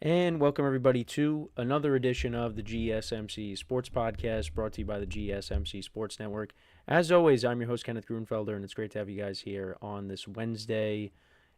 And welcome everybody to another edition of the GSMC Sports Podcast, brought to you by the GSMC Sports Network. As always, I'm your host, Kenneth Grunfelder, and it's great to have you guys here on this Wednesday,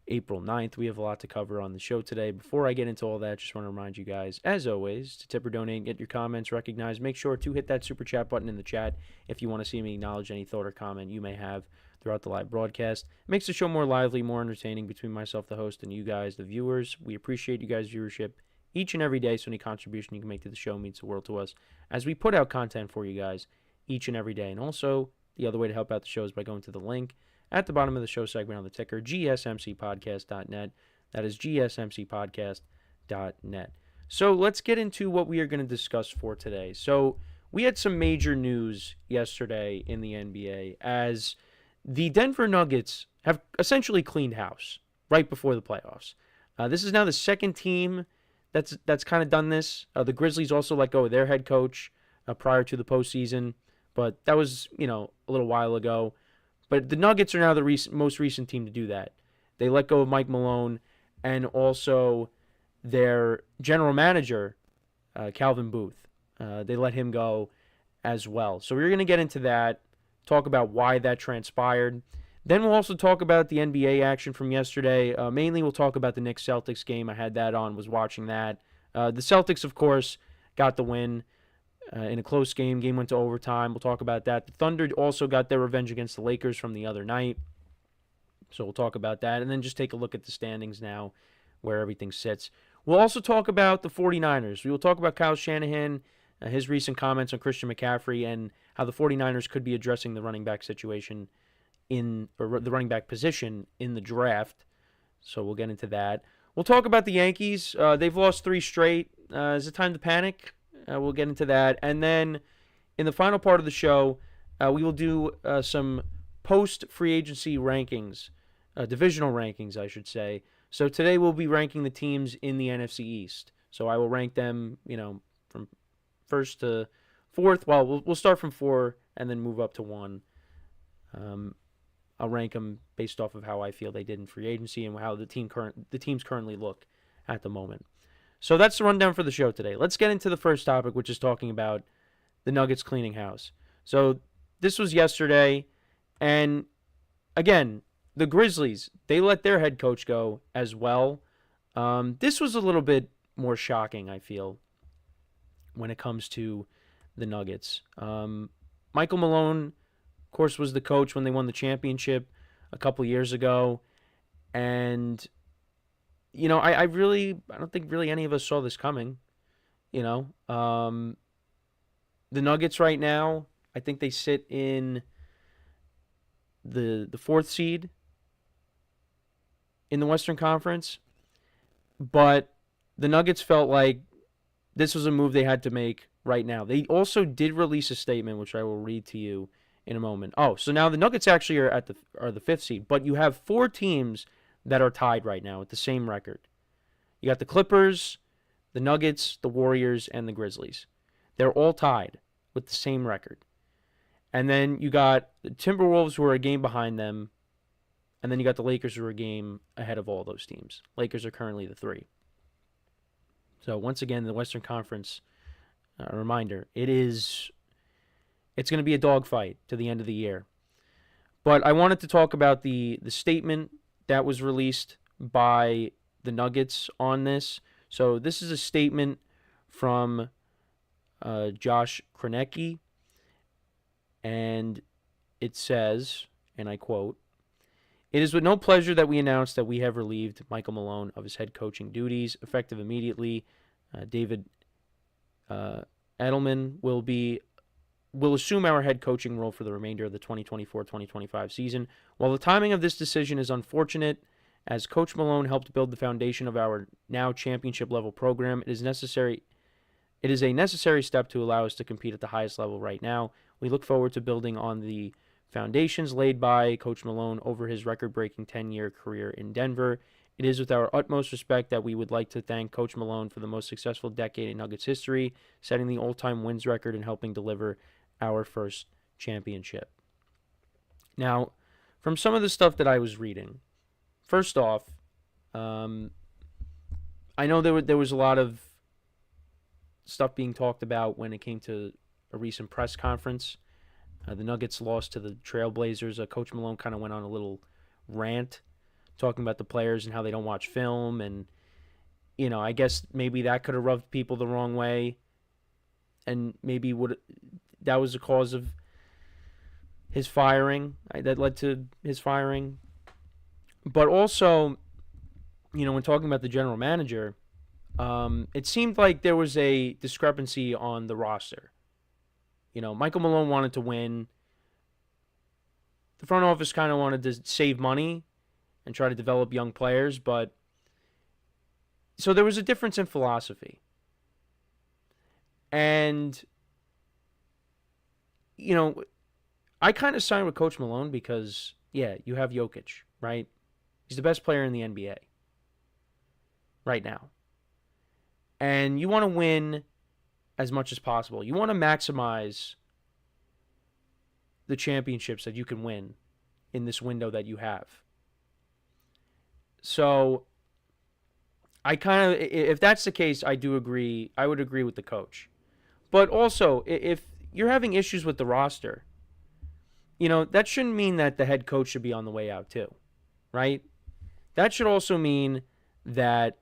April 9th. We have a lot to cover on the show today. Before I get into all that, just want to remind you guys, as always, to tip or donate, get your comments recognized. Make sure to hit that super chat button in the chat if you want to see me acknowledge any thought or comment you may have throughout the live broadcast. It makes the show more lively, more entertaining between myself, the host, and you guys, the viewers. We appreciate you guys' viewership each and every day, so any contribution you can make to the show means the world to us as we put out content for you guys each and every day. And also, the other way to help out the show is by going to the link at the bottom of the show segment on the ticker, gsmcpodcast.net. That is gsmcpodcast.net. So let's get into what we are going to discuss for today. So we had some major news yesterday in the NBA as the Denver Nuggets have essentially cleaned house right before the playoffs. This is now the second team that's kind of done this. The Grizzlies also let go of their head coach prior to the postseason, but that was, a little while ago. But the Nuggets are now the most recent team to do that. They let go of Mike Malone and also their general manager, Calvin Booth. They let him go as well. So we're going to get into that, talk about why that transpired. Then we'll also talk about the NBA action from yesterday. Mainly we'll talk about the Knicks-Celtics game. I had that on, was watching that. The Celtics, of course, got the win in a close game. Game went to overtime. We'll talk about that. The Thunder also got their revenge against the Lakers from the other night. So we'll talk about that. And then just take a look at the standings now, where everything sits. We'll also talk about the 49ers. We will talk about Kyle Shanahan, his recent comments on Christian McCaffrey, and how the 49ers could be addressing the running back situation or the running back position in the draft. So we'll get into that. We'll talk about the Yankees. They've lost 3 straight. Is it time to panic? We'll get into that. And then in the final part of the show, we will do some post-free agency rankings, divisional rankings, I should say. So today we'll be ranking the teams in the NFC East. So I will rank them, from first to fourth. Well, we'll start from 4 and then move up to 1. I'll rank them based off of how I feel they did in free agency and how the teams currently look at the moment. So that's the rundown for the show today. Let's get into the first topic, which is talking about the Nuggets cleaning house. So this was yesterday, and again, the Grizzlies, they let their head coach go as well. This was a little bit more shocking, I feel, when it comes to the Nuggets. Michael Malone, of course, was the coach when they won the championship a couple years ago. And, I don't think really any of us saw this coming. The Nuggets right now, I think they sit in the 4th seed in the Western Conference. But the Nuggets felt like this was a move they had to make right now. They also did release a statement, which I will read to you in a moment. Oh, so now the Nuggets actually are the 5th seed, but you have 4 teams that are tied right now with the same record. You got the Clippers, the Nuggets, the Warriors, and the Grizzlies. They're all tied with the same record. And then you got the Timberwolves, who are a game behind them, and then you got the Lakers, who are a game ahead of all those teams. Lakers are currently the 3. So once again, the Western Conference, a reminder, it's going to be a dogfight to the end of the year. But I wanted to talk about the statement that was released by the Nuggets on this. So this is a statement from Josh Kroenke, and it says, and I quote, "It is with no pleasure that we announce that we have relieved Michael Malone of his head coaching duties, effective immediately. David Edelman will assume our head coaching role for the remainder of the 2024-2025 season. While the timing of this decision is unfortunate, as Coach Malone helped build the foundation of our now championship-level program, it is a necessary step to allow us to compete at the highest level right now. We look forward to building on the foundations laid by Coach Malone over his record-breaking 10-year career in Denver. It is with our utmost respect that we would like to thank Coach Malone for the most successful decade in Nuggets history, setting the all-time wins record and helping deliver our first championship." Now, from some of the stuff that I was reading, first off, I I know there was a lot of stuff being talked about when it came to a recent press conference. The Nuggets lost to the Trailblazers. Coach Malone kind of went on a little rant talking about the players and how they don't watch film. And, I guess maybe that could have rubbed people the wrong way. And maybe that was the cause of his firing. That led to his firing. But also, when talking about the general manager, it seemed like there was a discrepancy on the roster. Michael Malone wanted to win. The front office kind of wanted to save money and try to develop young players, but so there was a difference in philosophy. And, I kind of signed with Coach Malone because, you have Jokic, right? He's the best player in the NBA right now. And you want to win as much as possible. You want to maximize the championships that you can win in this window that you have. So, if that's the case, I would agree with the coach. But also, if you're having issues with the roster, that shouldn't mean that the head coach should be on the way out too, right? That should also mean that,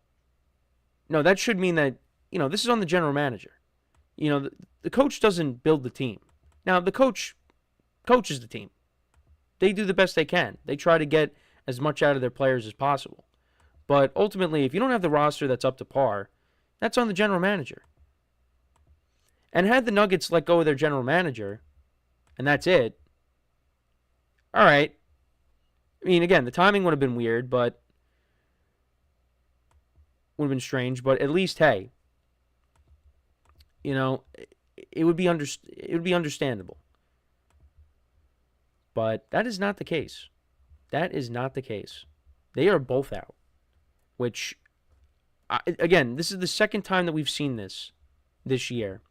that should mean that, this is on the general manager. The coach doesn't build the team. Now, the coach coaches the team. They do the best they can. They try to get as much out of their players as possible. But ultimately, if you don't have the roster that's up to par, that's on the general manager. And had the Nuggets let go of their general manager, and that's it, all right. I mean, again, the timing would have been weird, but would have been strange. But at least, hey, it would be understandable. But that is not the case. That is not the case. They are both out. Which, again, this is the second time that we've seen this year.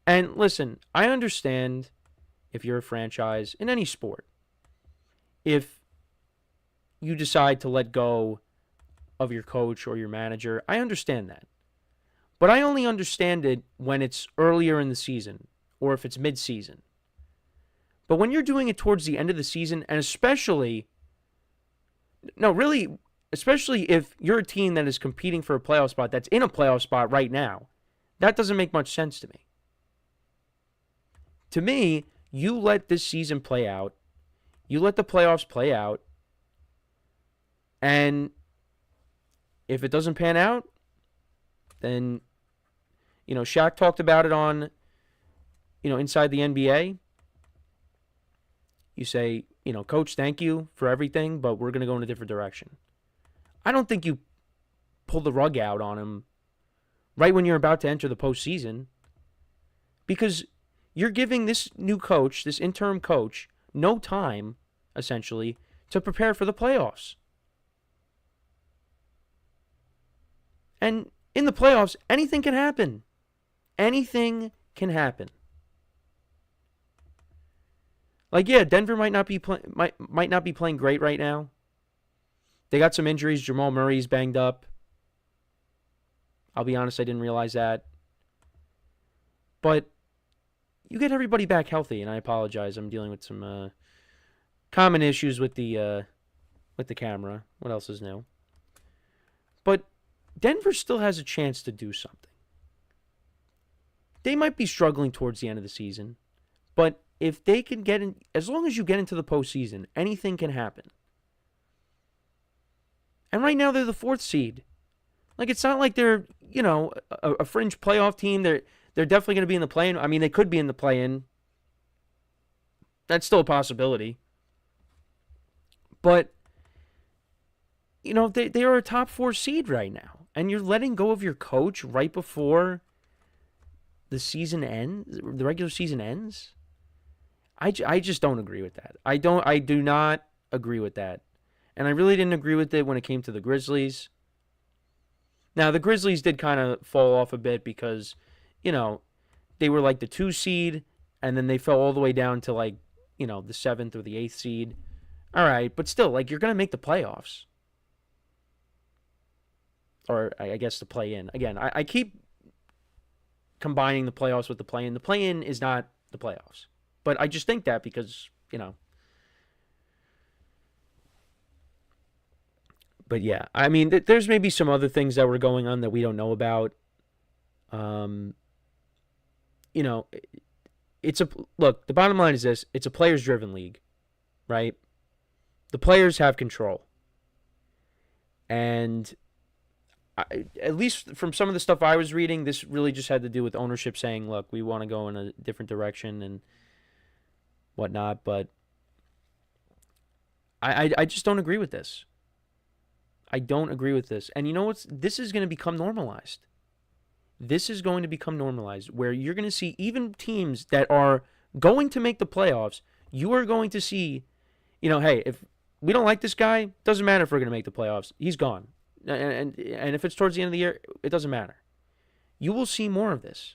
And listen, I understand if you're a franchise in any sport, if you decide to let go of your coach or your manager, I understand that. But I only understand it when it's earlier in the season or if it's mid-season. But when you're doing it towards the end of the season, and especially if you're a team that is competing for a playoff spot, that's in a playoff spot right now, that doesn't make much sense to me. To me, you let this season play out. You let the playoffs play out. And if it doesn't pan out, then, Shaq talked about it on, Inside the NBA. You say, Coach, thank you for everything, but we're going to go in a different direction. I don't think you pull the rug out on him right when you're about to enter the postseason, because you're giving this new coach, this interim coach, no time, essentially, to prepare for the playoffs. And in the playoffs, anything can happen. Anything can happen. Denver might not be playing great right now. They got some injuries. Jamal Murray's banged up. I'll be honest, I didn't realize that. But you get everybody back healthy, and I apologize. I'm dealing with some common issues with the camera. What else is new? But Denver still has a chance to do something. They might be struggling towards the end of the season, but if they can get in, as long as you get into the postseason, anything can happen. And right now they're the 4th seed. It's not like they're, a fringe playoff team. They're definitely going to be in the play-in. I mean, they could be in the play-in. That's still a possibility. But, they are a top 4 seed right now. And you're letting go of your coach right before the season ends, the regular season ends. I just don't agree with that. I do not agree with that. And I really didn't agree with it when it came to the Grizzlies. Now, the Grizzlies did kind of fall off a bit because, they were like the 2 seed, and then they fell all the way down to the 7th or the 8th seed. All right, but still, you're going to make the playoffs. or I guess the play-in. Again, I keep combining the playoffs with the play-in. The play-in is not the playoffs. But I just think that because, But yeah, I mean, there's maybe some other things that were going on that we don't know about. Look, the bottom line is this. It's a players-driven league, right? The players have control. And at least from some of the stuff I was reading, this really just had to do with ownership saying, look, we want to go in a different direction and whatnot. But I just don't agree with this. I don't agree with this. And you know what? This is going to become normalized. This is going to become normalized where you're going to see even teams that are going to make the playoffs, you are going to see, hey, if we don't like this guy, doesn't matter if we're going to make the playoffs. He's gone. And if it's towards the end of the year, it doesn't matter. You will see more of this.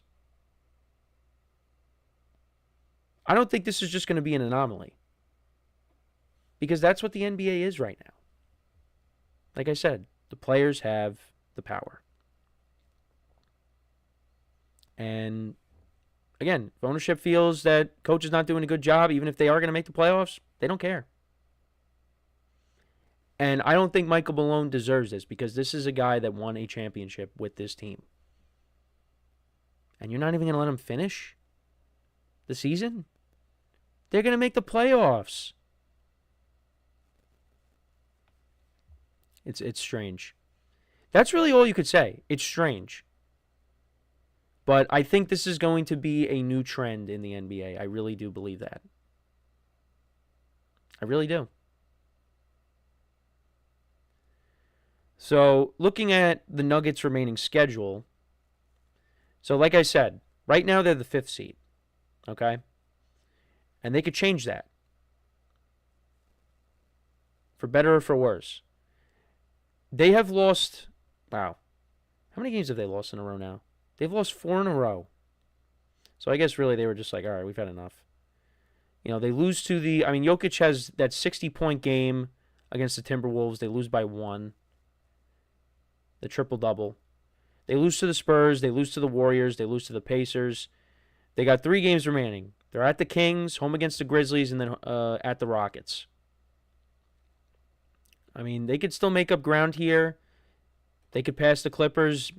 I don't think this is just going to be an anomaly. Because that's what the NBA is right now. Like I said, the players have the power. And again, if ownership feels that coach is not doing a good job, even if they are going to make the playoffs, they don't care. And I don't think Michael Malone deserves this because this is a guy that won a championship with this team. And you're not even going to let him finish the season? They're going to make the playoffs. It's strange. That's really all you could say. It's strange. But I think this is going to be a new trend in the NBA. I really do believe that. I really do. So, looking at the Nuggets' remaining schedule, so like I said, right now they're the 5th seed, okay? And they could change that, for better or for worse. They have lost, wow, how many games have they lost in a row now? They've lost 4 in a row. So I guess really they were just like, all right, we've had enough. They lose to Jokic has that 60-point game against the Timberwolves. They lose by 1. The triple-double. They lose to the Spurs. They lose to the Warriors. They lose to the Pacers. They got 3 games remaining. They're at the Kings, home against the Grizzlies, and then at the Rockets. They could still make up ground here. They could pass the Clippers.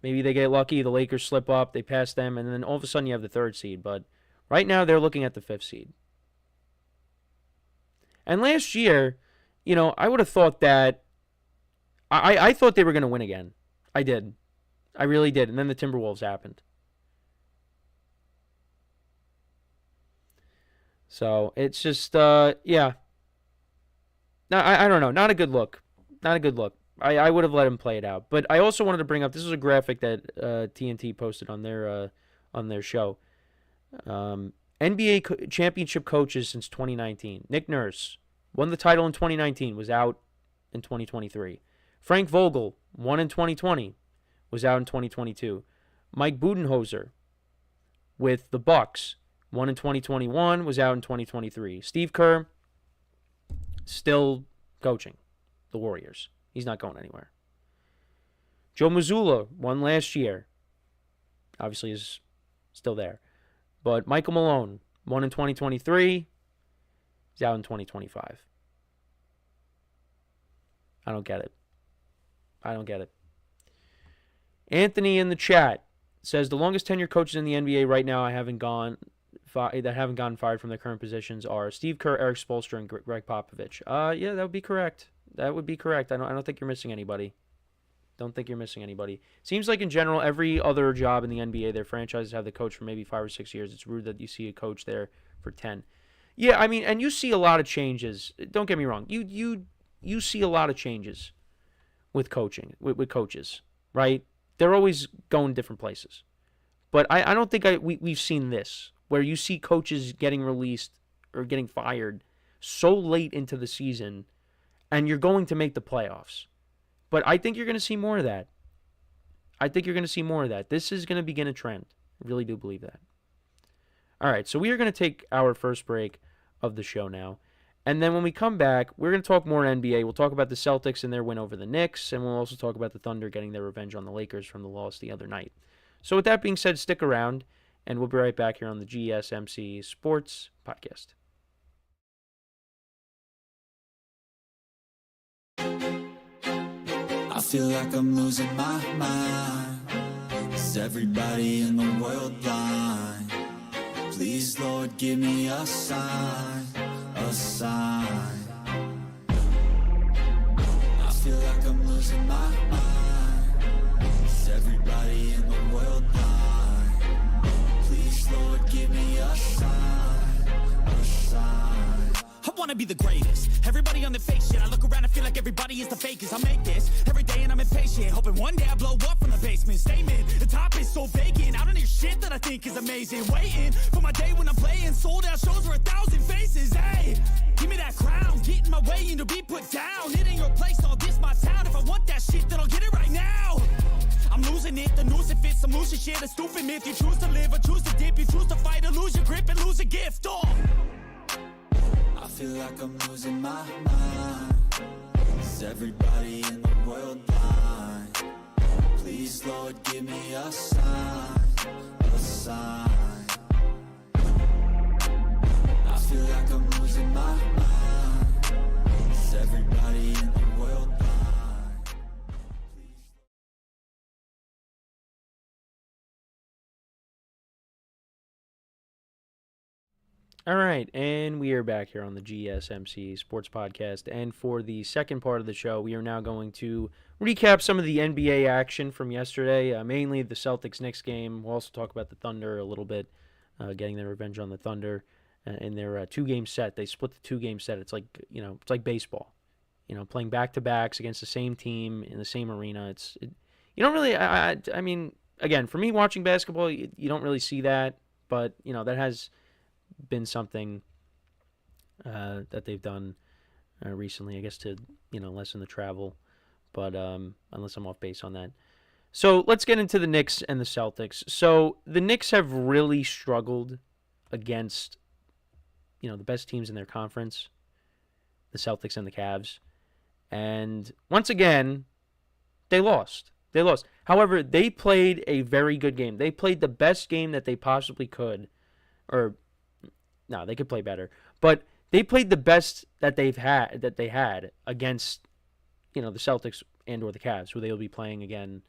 Maybe they get lucky. The Lakers slip up. They pass them. And then all of a sudden you have the 3rd seed. But right now they're looking at the 5th seed. And last year, I would have thought that I thought they were going to win again. I did. I really did. And then the Timberwolves happened. So it's just, yeah. No, I don't know. Not a good look. Not a good look. I would have let him play it out. But I also wanted to bring up, this was a graphic that TNT posted on their show. NBA championship coaches since 2019. Nick Nurse won the title in 2019, was out in 2023. Frank Vogel won in 2020, was out in 2022. Mike Budenholzer with the Bucks won in 2021, was out in 2023. Steve Kerr still coaching the Warriors. He's not going anywhere. Joe Mazzulla won last year. Obviously is still there. But Michael Malone won in 2023. He's out in 2025. I don't get it. Anthony in the chat says the longest tenured coaches in the NBA right now that haven't gotten fired from their current positions are Steve Kerr, Eric Spoelstra, and Greg Popovich. Yeah, that would be correct. I don't think you're missing anybody. Seems like in general, every other job in the NBA, their franchises have the coach for maybe 5 or 6 years. It's rude that you see a coach there for 10. Yeah, and you see a lot of changes. Don't get me wrong. You see a lot of changes with coaching, with coaches, right? They're always going different places. But I don't think we've seen this, where you see coaches getting released or getting fired so late into the season, and you're going to make the playoffs. But I think you're going to see more of that. This is going to begin a trend. I really do believe that. All right, so we are going to take our first break of the show now. And then when we come back, we're going to talk more NBA. We'll talk about the Celtics and their win over the Knicks, and we'll also talk about the Thunder getting their revenge on the Lakers from the loss the other night. So with that being said, stick around, and we'll be right back here on the GSMC Sports Podcast. I feel like I'm losing my mind. Is everybody in the world blind? Please, Lord, give me a sign, a sign. I feel like I'm losing my mind. Is everybody in the world blind? Please, Lord, give me a sign, a sign. I wanna be the greatest. Everybody on the fake shit. I look around and feel like everybody is the fakest. I make this every day and I'm impatient, hoping one day I blow up from the basement. Statement, the top is so vacant. I don't hear shit that I think is amazing. Waiting for my day when I'm playing sold out shows for 1,000 faces. Hey, give me that crown, get in my way and to be put down. It ain't your place, all this my town. If I want that shit, then I'll get it right now. I'm losing it, the noose it fits. I'm losing shit, a stupid myth. You choose to live or choose to dip. You choose to fight or lose your grip and lose a gift. Oh. I feel like I'm losing my mind. Is everybody in the world blind? Please, Lord, give me a sign, a sign. I feel like I'm losing my mind. Is everybody in the world blind? All right, and we are back here on the GSMC Sports Podcast. And for the second part of the show, we are now going to recap some of the NBA action from yesterday, mainly the Celtics-Knicks game. We'll also talk about the Thunder a little bit, getting their revenge on the Thunder in their two-game set. They split the two-game set. It's like, it's like baseball. Playing back-to-backs against the same team in the same arena. You don't really, I mean, again, for me watching basketball, you don't really see that, but, that has been something that they've done recently, I guess, to lessen the travel, but unless I'm off base on that. So let's get into the Knicks and the Celtics. So the Knicks have really struggled against the best teams in their conference, the Celtics and the Cavs, and once again they lost. However, they played a very good game. They played the best game that they possibly could, or no, they could play better, but they played the best that they had against, the Celtics and or the Cavs, who they will be playing again,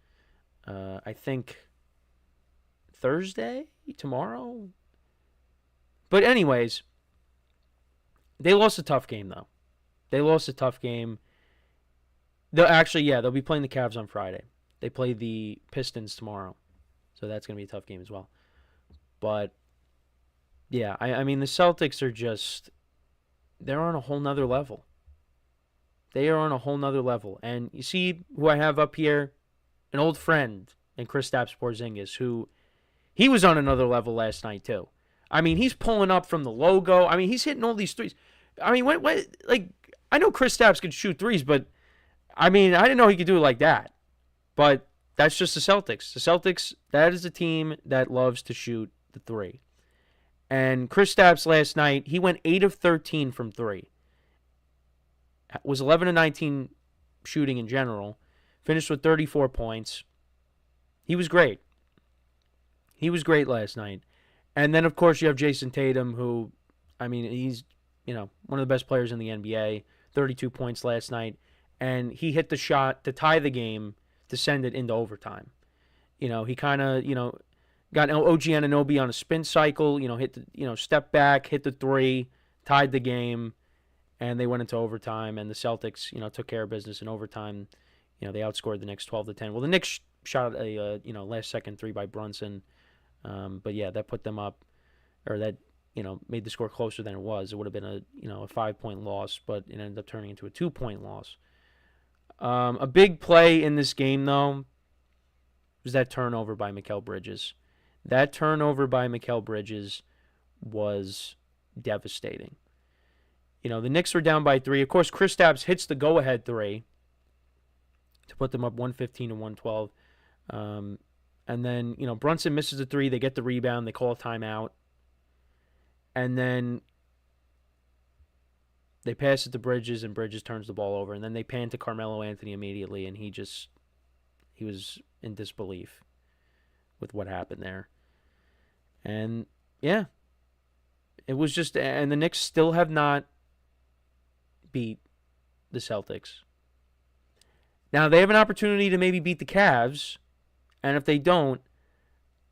I think tomorrow. But anyways, they lost a tough game though. They'll be playing the Cavs on Friday. They play the Pistons tomorrow, so that's going to be a tough game as well. But yeah, I mean, the Celtics are they're on a whole nother level. They are on a whole nother level. And you see who I have up here? An old friend in Kristaps Porzingis, who he was on another level last night too. I mean, he's pulling up from the logo. I mean, he's hitting all these threes. I mean, I know Kristaps could shoot threes, but I mean, I didn't know he could do it like that. But that's just the Celtics. The Celtics, that is a team that loves to shoot the three. And Kristaps last night, he went 8 of 13 from 3. Was 11 of 19 shooting in general. Finished with 34 points. He was great. He was great last night. And then, of course, you have Jason Tatum, who, I mean, he's, one of the best players in the NBA. 32 points last night. And he hit the shot to tie the game to send it into overtime. He kind of, got OG Anunoby on a spin cycle, hit the, step back, hit the three, tied the game, and they went into overtime. And the Celtics, took care of business in overtime. They outscored the Knicks 12-10. Well, the Knicks shot a, last second three by Brunson. But yeah, that put them up, or that, made the score closer than it was. It would have been a 5-point loss, but it ended up turning into a 2-point loss. A big play in this game, though, was that turnover by Mikal Bridges. That turnover by Mikal Bridges was devastating. The Knicks were down by 3. Of course, Kristaps hits the go-ahead 3 to put them up 115-112. And then, Brunson misses a 3. They get the rebound. They call a timeout. And then They pass it to Bridges, and Bridges turns the ball over. And then they pan to Carmelo Anthony immediately, and he was in disbelief with what happened there. And, yeah, it was just, and the Knicks still have not beat the Celtics. Now, they have an opportunity to maybe beat the Cavs, and if they don't,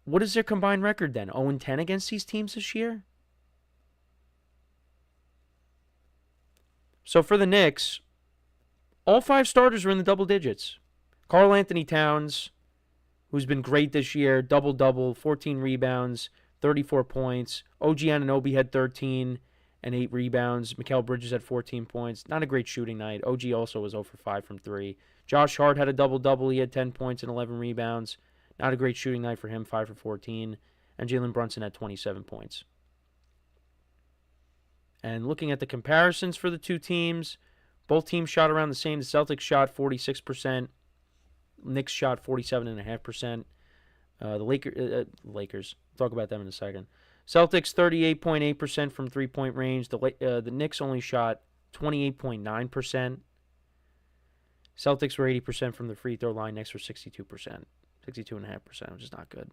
what is their combined record then? 0-10 against these teams this year? So for the Knicks, all 5 starters are in the double digits. Karl Anthony Towns, who's been great this year, double-double, 14 rebounds, 34 points. OG Anunoby had 13 and 8 rebounds. Mikal Bridges had 14 points. Not a great shooting night. OG also was 0 for 5 from 3. Josh Hart had a double-double. He had 10 points and 11 rebounds. Not a great shooting night for him, 5 for 14. And Jalen Brunson had 27 points. And looking at the comparisons for the two teams, both teams shot around the same. The Celtics shot 46%. Knicks shot 47.5%. The Lakers, talk about them in a second. Celtics 38.8% from three-point range. The Knicks only shot 28.9%. Celtics were 80% from the free throw line. Knicks were 62%, 62.5%, which is not good.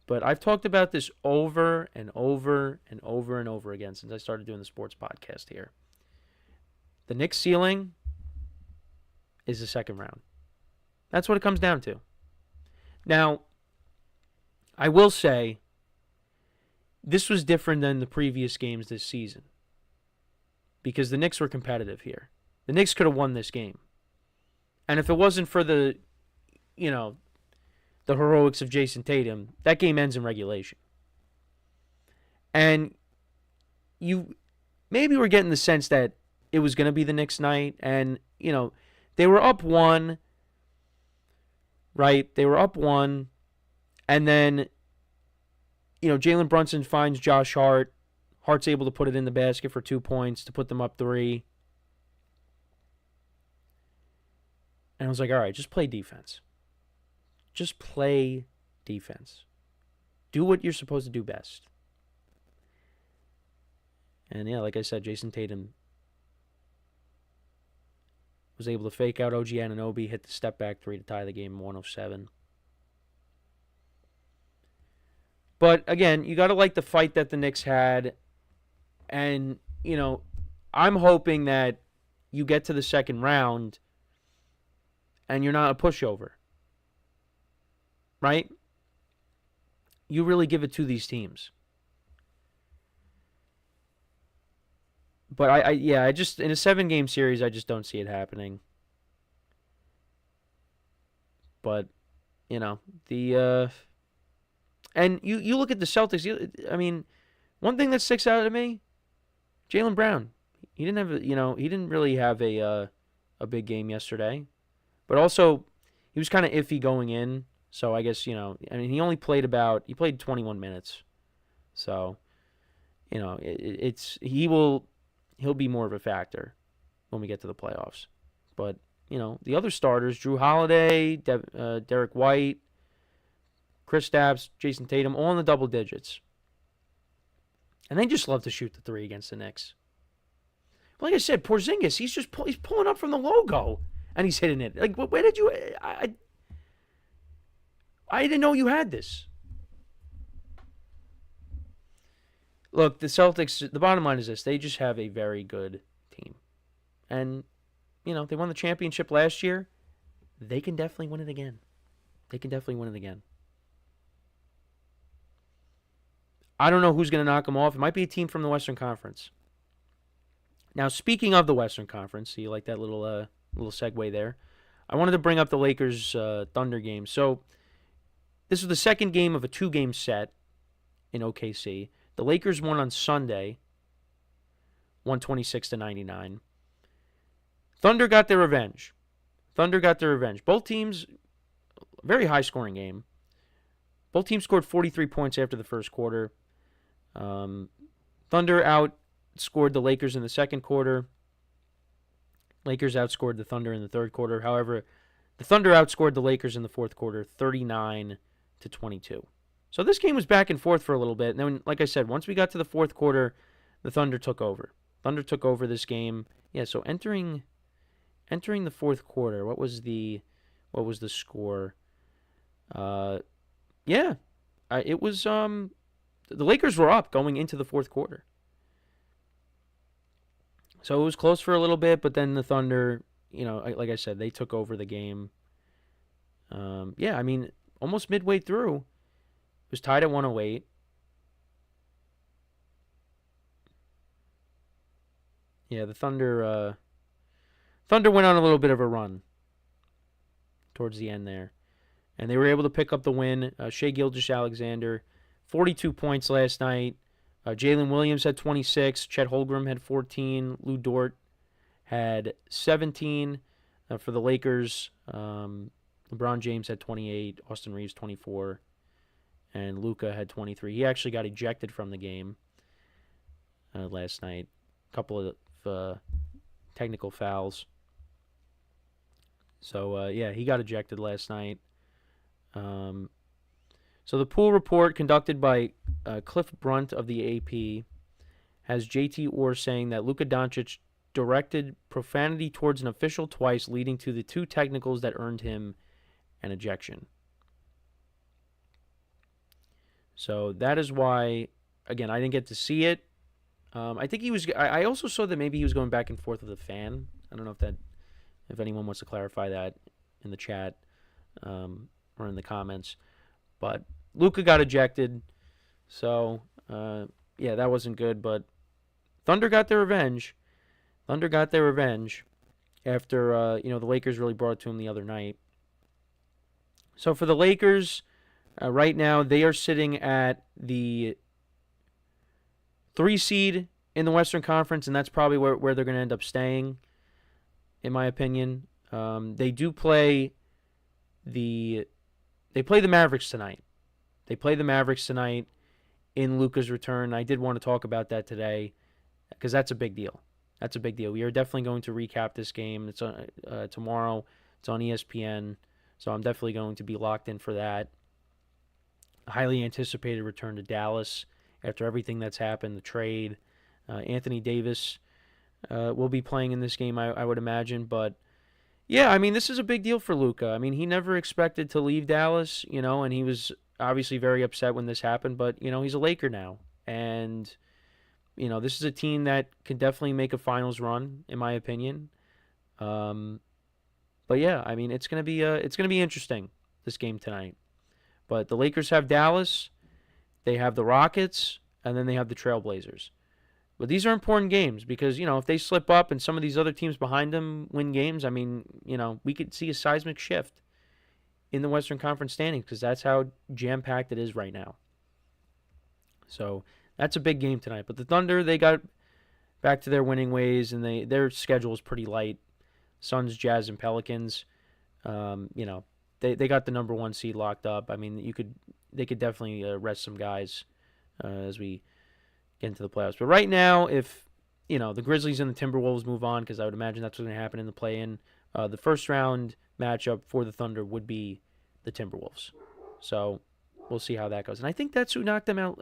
But I've talked about this over and over and over and over again since I started doing the sports podcast here. The Knicks' ceiling is the second round. That's what it comes down to. Now, I will say this was different than the previous games this season because the Knicks were competitive here. The Knicks could have won this game. And if it wasn't for the heroics of Jason Tatum, that game ends in regulation. And you maybe were getting the sense that it was going to be the Knicks night. And, they were up 1, right? They were up 1. And then, Jalen Brunson finds Josh Hart. Hart's able to put it in the basket for 2 points to put them up 3. And I was like, all right, just play defense. Just play defense. Do what you're supposed to do best. And yeah, like I said, Jason Tatum was able to fake out OG Anunoby, hit the step back 3 to tie the game in 107. But again, you got to like the fight that the Knicks had. And, I'm hoping that you get to the second round and you're not a pushover. Right? You really give it to these teams. But I just in a 7-game series, I just don't see it happening. But, the and you look at the Celtics, one thing that sticks out to me, Jaylen Brown. He didn't have he didn't really have a big game yesterday. But also he was kind of iffy going in. So I guess, he only played he played 21 minutes. So, he'll be more of a factor when we get to the playoffs. But, the other starters, Drew Holiday, Derek White, Kristaps, Jason Tatum, all in the double digits. And they just love to shoot the 3 against the Knicks. Like I said, Porzingis, he's pulling up from the logo and he's hitting it. Like, where did you... I didn't know you had this. Look, the Celtics, the bottom line is this. They just have a very good team. And, they won the championship last year. They can definitely win it again. I don't know who's going to knock them off. It might be a team from the Western Conference. Now, speaking of the Western Conference, see, you like that little segue there? I wanted to bring up the Lakers Thunder game. So, this was the second game of a 2-game set in OKC. The Lakers won on Sunday, 126-99. Thunder got their revenge. Both teams, very high-scoring game. Both teams scored 43 points after the first quarter. Thunder outscored the Lakers in the second quarter. Lakers outscored the Thunder in the third quarter. However, the Thunder outscored the Lakers in the fourth quarter, 39-22. So this game was back and forth for a little bit. And then, like I said, once we got to the fourth quarter, the Thunder took over. Thunder took over this game. Yeah, so entering the fourth quarter, what was the score? It was the Lakers were up going into the fourth quarter. So it was close for a little bit, but then the Thunder, like I said, they took over the game. Almost midway through, it was tied at 108. Yeah, the Thunder went on a little bit of a run towards the end there. And they were able to pick up the win. Shai Gilgeous-Alexander, 42 points last night. Jalen Williams had 26. Chet Holmgren had 14. Lou Dort had 17. For the Lakers, LeBron James had 28. Austin Reeves, 24. And Luka had 23. He actually got ejected from the game last night. A couple of technical fouls. So, he got ejected last night. So the pool report conducted by Cliff Brunt of the AP has JT Orr saying that Luka Doncic directed profanity towards an official twice, leading to the 2 technicals that earned him an ejection. So that is why, again, I didn't get to see it. I think he was. I also saw that maybe he was going back and forth with a fan. I don't know if anyone wants to clarify that in the chat or in the comments. But Luka got ejected, so that wasn't good. But Thunder got their revenge. After the Lakers really brought it to him the other night. So for the Lakers, right now they are sitting at the 3 seed in the Western Conference, and that's probably where they're going to end up staying, in my opinion. They play the Mavericks tonight. They play the Mavericks tonight in Luka's return. I did want to talk about that today because that's a big deal. We are definitely going to recap this game. It's tomorrow. It's on ESPN, so I'm definitely going to be locked in for that. A highly anticipated return to Dallas after everything that's happened, the trade. Anthony Davis will be playing in this game, I would imagine. But, yeah, this is a big deal for Luka. He never expected to leave Dallas, and he was obviously very upset when this happened. But, he's a Laker now. And, this is a team that can definitely make a finals run, in my opinion. But, yeah, it's going to be interesting, this game tonight. But the Lakers have Dallas, they have the Rockets, and then they have the Trailblazers. But these are important games because, if they slip up and some of these other teams behind them win games, we could see a seismic shift in the Western Conference standings because that's how jam-packed it is right now. So that's a big game tonight. But the Thunder, they got back to their winning ways, and their schedule is pretty light. Suns, Jazz, and Pelicans, they got the number 1 seed locked up. They could definitely rest some guys as we get into the playoffs. But right now, if the Grizzlies and the Timberwolves move on, because I would imagine that's what's going to happen in the play-in, the first round matchup for the Thunder would be the Timberwolves. So we'll see how that goes. And I think that's who knocked them out.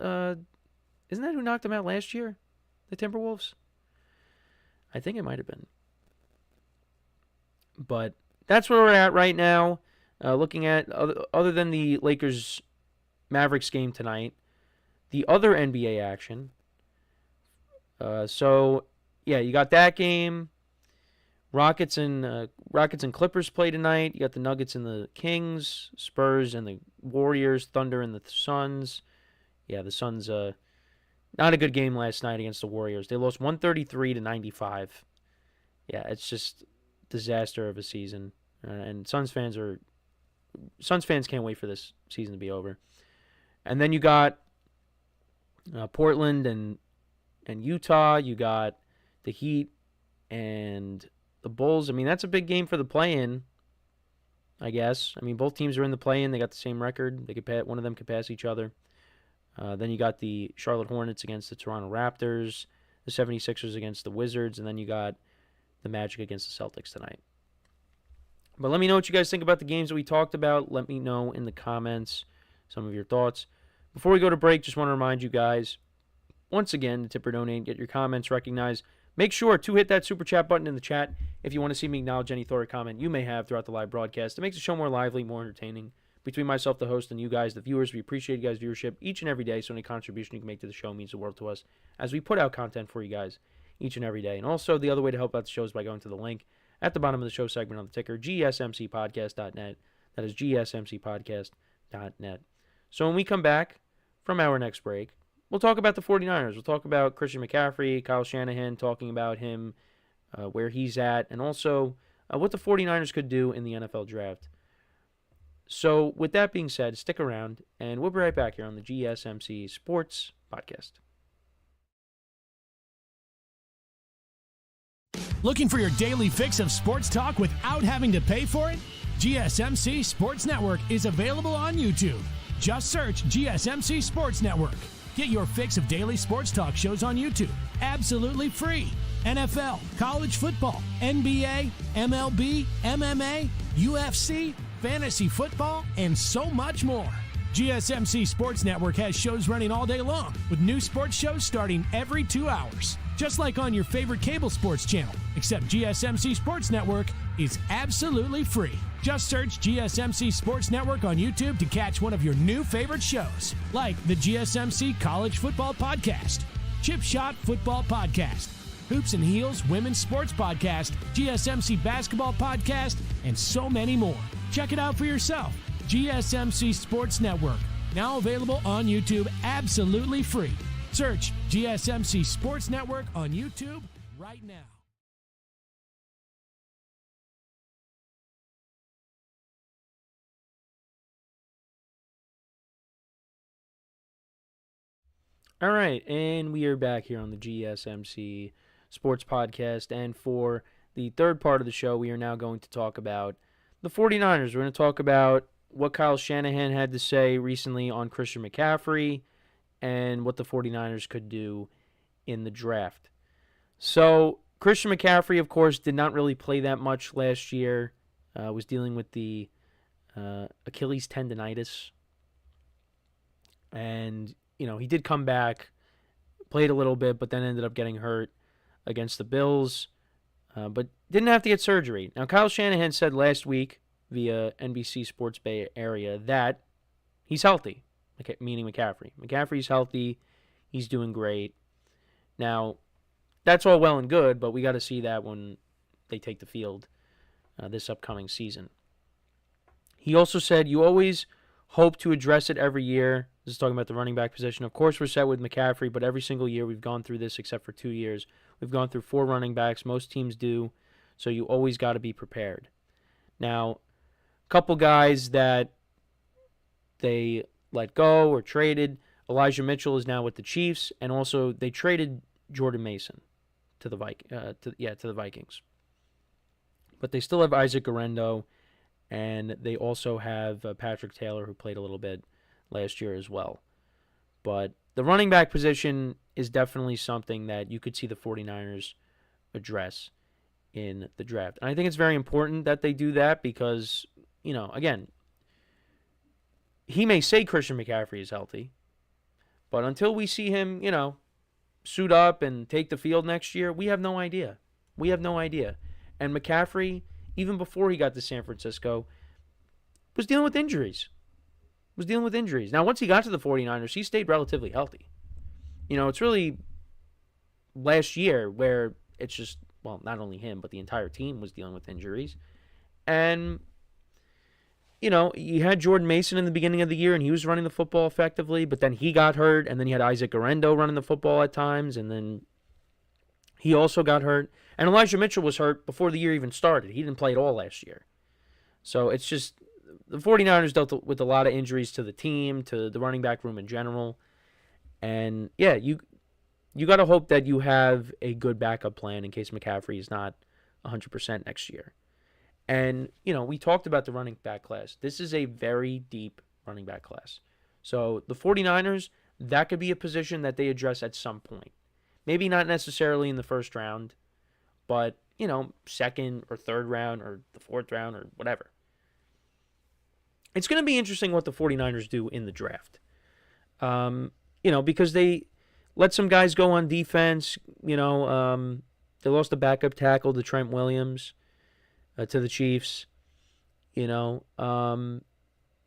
Isn't that who knocked them out last year? The Timberwolves? I think it might have been. But that's where we're at right now. Looking at, other than the Lakers-Mavericks game tonight, the other NBA action. You got that game. Rockets and Clippers play tonight. You got the Nuggets and the Kings, Spurs and the Warriors, Thunder and the Suns. Yeah, the Suns, not a good game last night against the Warriors. They lost 133-95. Yeah, it's just disaster of a season. And Suns fans can't wait for this season to be over. And then you got Portland and Utah. You got the Heat and the Bulls. That's a big game for the play-in, I guess. Both teams are in the play-in. They got the same record. One of them could pass each other. Then you got the Charlotte Hornets against the Toronto Raptors, the 76ers against the Wizards, and then you got the Magic against the Celtics tonight. But let me know what you guys think about the games that we talked about. Let me know in the comments some of your thoughts. Before we go to break, just want to remind you guys, once again, to tip or donate, get your comments recognized. Make sure to hit that super chat button in the chat if you want to see me acknowledge any thought or comment you may have throughout the live broadcast. It makes the show more lively, more entertaining. Between myself, the host, and you guys, the viewers, we appreciate you guys' viewership each and every day, so any contribution you can make to the show means the world to us as we put out content for you guys each and every day. And also, the other way to help out the show is by going to the link at the bottom of the show segment on the ticker, GSMCpodcast.net. That is GSMCpodcast.net. So when we come back from our next break, we'll talk about the 49ers. We'll talk about Christian McCaffrey, Kyle Shanahan, talking about him, where he's at, and also what the 49ers could do in the NFL draft. So with that being said, stick around, and we'll be right back here on the GSMC Sports Podcast. Looking for your daily fix of sports talk without having to pay for it? GSMC Sports Network is available on YouTube. Just search GSMC Sports Network. Get your fix of daily sports talk shows on YouTube, absolutely free. NFL, college football, NBA, MLB, MMA, UFC, fantasy football, and so much more. GSMC Sports Network has shows running all day long, with new sports shows starting every 2 hours. Just like on your favorite cable sports channel, except GSMC Sports Network is absolutely free. Just search GSMC Sports Network on YouTube to catch one of your new favorite shows, like the GSMC College Football Podcast, Chip Shot Football Podcast, Hoops and Heels Women's Sports Podcast, GSMC Basketball Podcast, and so many more. Check it out for yourself. GSMC Sports Network, now available on YouTube absolutely free. Search GSMC Sports Network on YouTube right now. All right, and we are back here on the GSMC Sports Podcast, and for the third part of the show, we are now going to talk about the 49ers. We're going to talk about what Kyle Shanahan had to say recently on Christian McCaffrey and what the 49ers could do in the draft. So, Christian McCaffrey, of course, did not really play that much last year. Was dealing with the Achilles tendonitis. And, you know, he did come back, played a little bit, but then ended up getting hurt against the Bills. But didn't have to get surgery. Now, Kyle Shanahan said last week via NBC Sports Bay Area that he's healthy, meaning McCaffrey. McCaffrey's healthy. He's doing great. Now, that's all well and good, but we got to see that when they take the field this upcoming season. He also said, you always hope to address it every year. This is talking about the running back position. Of course, we're set with McCaffrey, but every single year we've gone through this except for 2 years. We've gone through 4 running backs. Most teams do, so you always got to be prepared. Now, a couple guys that they let go or traded. Elijah Mitchell is now with the Chiefs, and also they traded Jordan Mason to the Vikings. But they still have Isaac Guerendo, and they also have Patrick Taylor, who played a little bit last year as well. But the running back position is definitely something that you could see the 49ers address in the draft. And I think it's very important that they do that because, you know, again, he may say Christian McCaffrey is healthy, but until we see him, you know, suit up and take the field next year, we have no idea. We have no idea. And McCaffrey, even before he got to San Francisco, was dealing with injuries. Now, once he got to the 49ers, he stayed relatively healthy. You know, it's really last year where it's just, well, not only him, but the entire team was dealing with injuries. And, you know, you had Jordan Mason in the beginning of the year, and he was running the football effectively, but then he got hurt, and then you had Isaac Guerendo running the football at times, and then he also got hurt. And Elijah Mitchell was hurt before the year even started. He didn't play at all last year. So it's just, the 49ers dealt with a lot of injuries to the team, to the running back room in general. And, yeah, you got to hope that you have a good backup plan in case McCaffrey is not 100% next year. And, you know, we talked about the running back class. This is a very deep running back class. So the 49ers, that could be a position that they address at some point. Maybe not necessarily in the first round, but, you know, second or third round or the fourth round or whatever. It's going to be interesting what the 49ers do in the draft. You know, because they, let some guys go on defense. They lost a backup tackle to Trent Williams to the Chiefs. So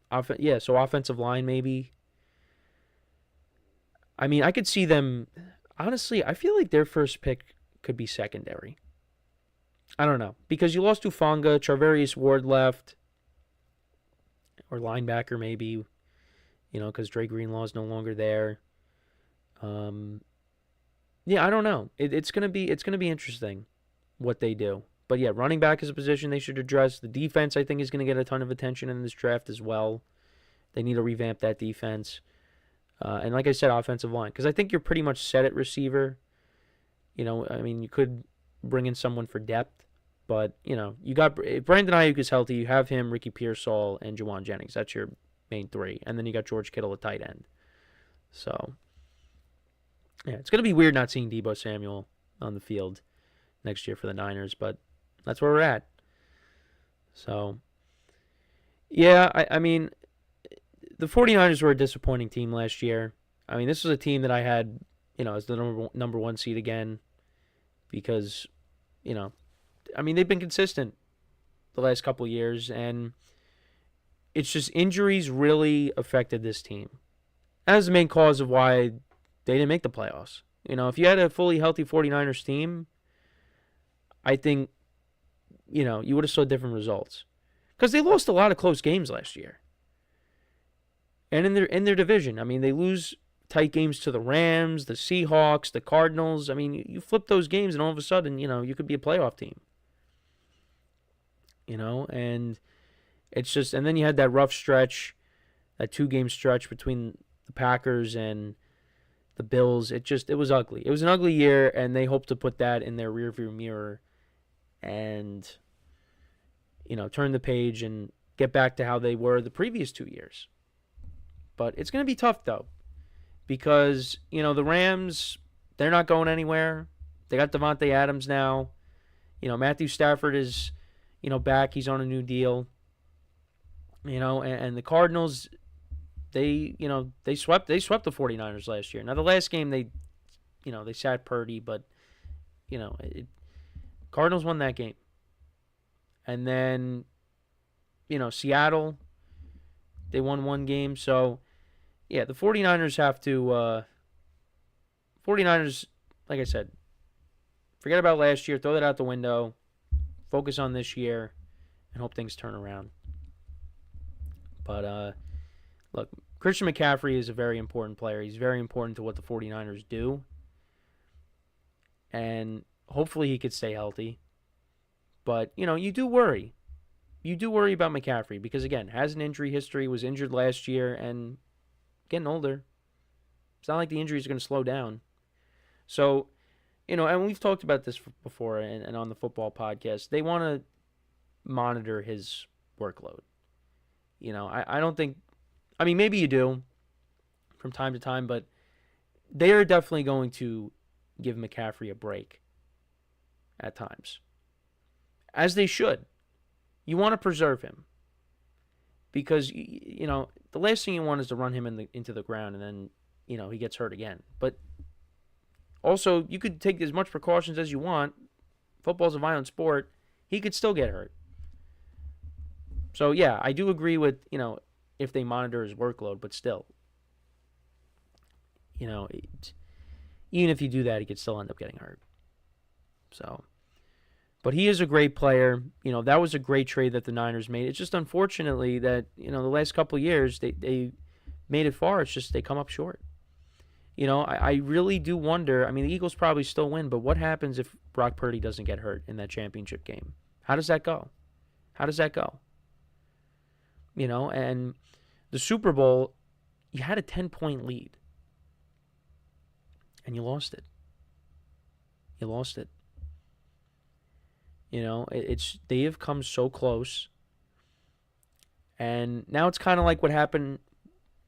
offensive line maybe. I mean, I could see them. Honestly, I feel like their first pick could be secondary. I don't know. Because you lost Hufanga, Charvarius Ward left. Or linebacker maybe. Because Dre Greenlaw is no longer there. I don't know. It's gonna be interesting what they do. But yeah, running back is a position they should address. The defense, I think, is going to get a ton of attention in this draft as well. They need to revamp that defense. And like I said, offensive line. Because I think you're pretty much set at receiver. You could bring in someone for depth. But, you got if Brandon Ayuk is healthy. You have him, Ricky Pearsall, and Juwan Jennings. That's your main three. And then you got George Kittle at tight end. So, yeah, it's going to be weird not seeing Deebo Samuel on the field next year for the Niners. But that's where we're at. So, yeah, I mean, the 49ers were a disappointing team last year. I mean, this was a team that I had, as the number one seed again because, they've been consistent the last couple of years, and it's just injuries really affected this team. That was the main cause of why they didn't make the playoffs. If you had a fully healthy 49ers team, I think, you would have saw different results. Because they lost a lot of close games last year. And in their division, they lose tight games to the Rams, the Seahawks, the Cardinals. You flip those games and all of a sudden, you could be a playoff team. And it's just, and then you had that rough stretch, that 2-game stretch between the Packers and the Bills. It was ugly. It was an ugly year, and they hope to put that in their rearview mirror and, turn the page and get back to how they were the previous 2 years. But it's going to be tough, though, because, the Rams, they're not going anywhere. They got Devontae Adams now. Matthew Stafford is, back. He's on a new deal. And the Cardinals, they swept the 49ers last year. Now, the last game, they sat Purdy, but, Cardinals won that game. And then, Seattle, they won one game. So, yeah, the 49ers have to, 49ers, like I said, forget about last year, throw that out the window, focus on this year, and hope things turn around. But, look, Christian McCaffrey is a very important player. He's very important to what the 49ers do. And hopefully he could stay healthy. But, you do worry. You do worry about McCaffrey because, again, has an injury history, was injured last year, and getting older. It's not like the injuries are going to slow down. So, and we've talked about this before and on the football podcast. They want to monitor his workload. I don't think, maybe you do from time to time, but they are definitely going to give McCaffrey a break at times. As they should. You want to preserve him. Because, the last thing you want is to run him into the ground and then, he gets hurt again. But also, you could take as much precautions as you want. Football's a violent sport. He could still get hurt. So, yeah, I do agree with, if they monitor his workload, but still. Even if you do that, he could still end up getting hurt. So, but he is a great player. That was a great trade that the Niners made. It's just unfortunately that, the last couple of years, they made it far. It's just they come up short. I really do wonder. The Eagles probably still win, but what happens if Brock Purdy doesn't get hurt in that championship game? How does that go? And the Super Bowl, you had a 10-point lead. And you lost it. They have come so close. And now it's kind of like what happened,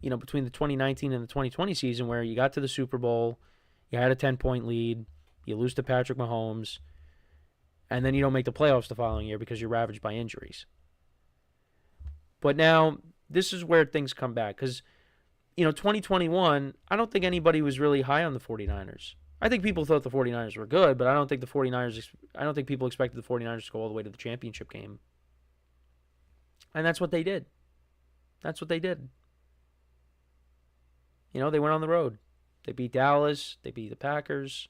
between the 2019 and the 2020 season where you got to the Super Bowl, you had a 10-point lead, you lose to Patrick Mahomes, and then you don't make the playoffs the following year because you're ravaged by injuries. But now, this is where things come back because 2021, I don't think anybody was really high on the 49ers. I think people thought the 49ers were good, but I don't think people expected the 49ers to go all the way to the championship game. And that's what they did. They went on the road. They beat Dallas. They beat the Packers.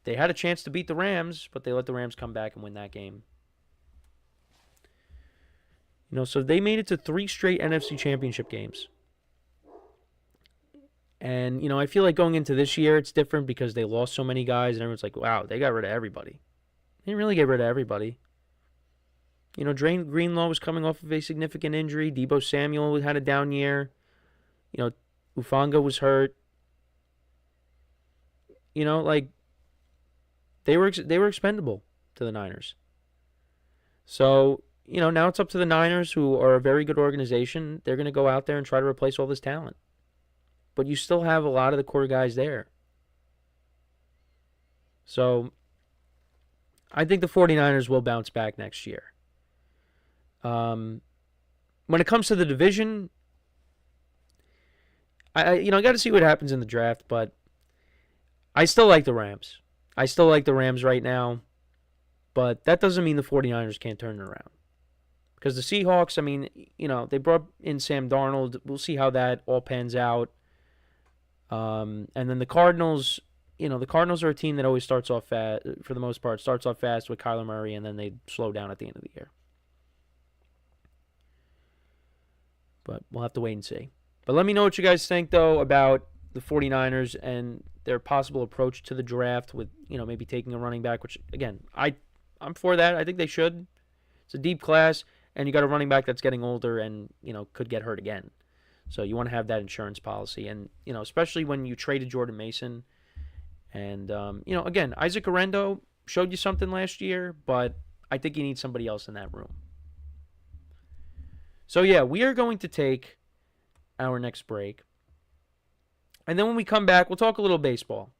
They had a chance to beat the Rams, but they let the Rams come back and win that game. So they made it to 3 straight NFC championship games. And, I feel like going into this year, it's different because they lost so many guys, and everyone's like, wow, they got rid of everybody. They didn't really get rid of everybody. Drain Greenlaw was coming off of a significant injury. Deebo Samuel had a down year. Ufanga was hurt. They were expendable to the Niners. So, now it's up to the Niners, who are a very good organization. They're going to go out there and try to replace all this talent. But you still have a lot of the core guys there. So, I think the 49ers will bounce back next year. When it comes to the division, I got to see what happens in the draft, but I still like the Rams. I still like the Rams right now, but that doesn't mean the 49ers can't turn it around. Because the Seahawks, they brought in Sam Darnold. We'll see how that all pans out. And then the Cardinals, the Cardinals are a team that always starts off fast, for the most part, starts off fast with Kyler Murray, and then they slow down at the end of the year. But we'll have to wait and see. But let me know what you guys think, though, about the 49ers and their possible approach to the draft with, maybe taking a running back, which, again, I'm for that. I think they should. It's a deep class, and you got a running back that's getting older and, could get hurt again. So you want to have that insurance policy. And, especially when you traded Jordan Mason. And, again, Isaac Orendo showed you something last year, but I think you need somebody else in that room. So, yeah, we are going to take our next break. And then when we come back, we'll talk a little baseball.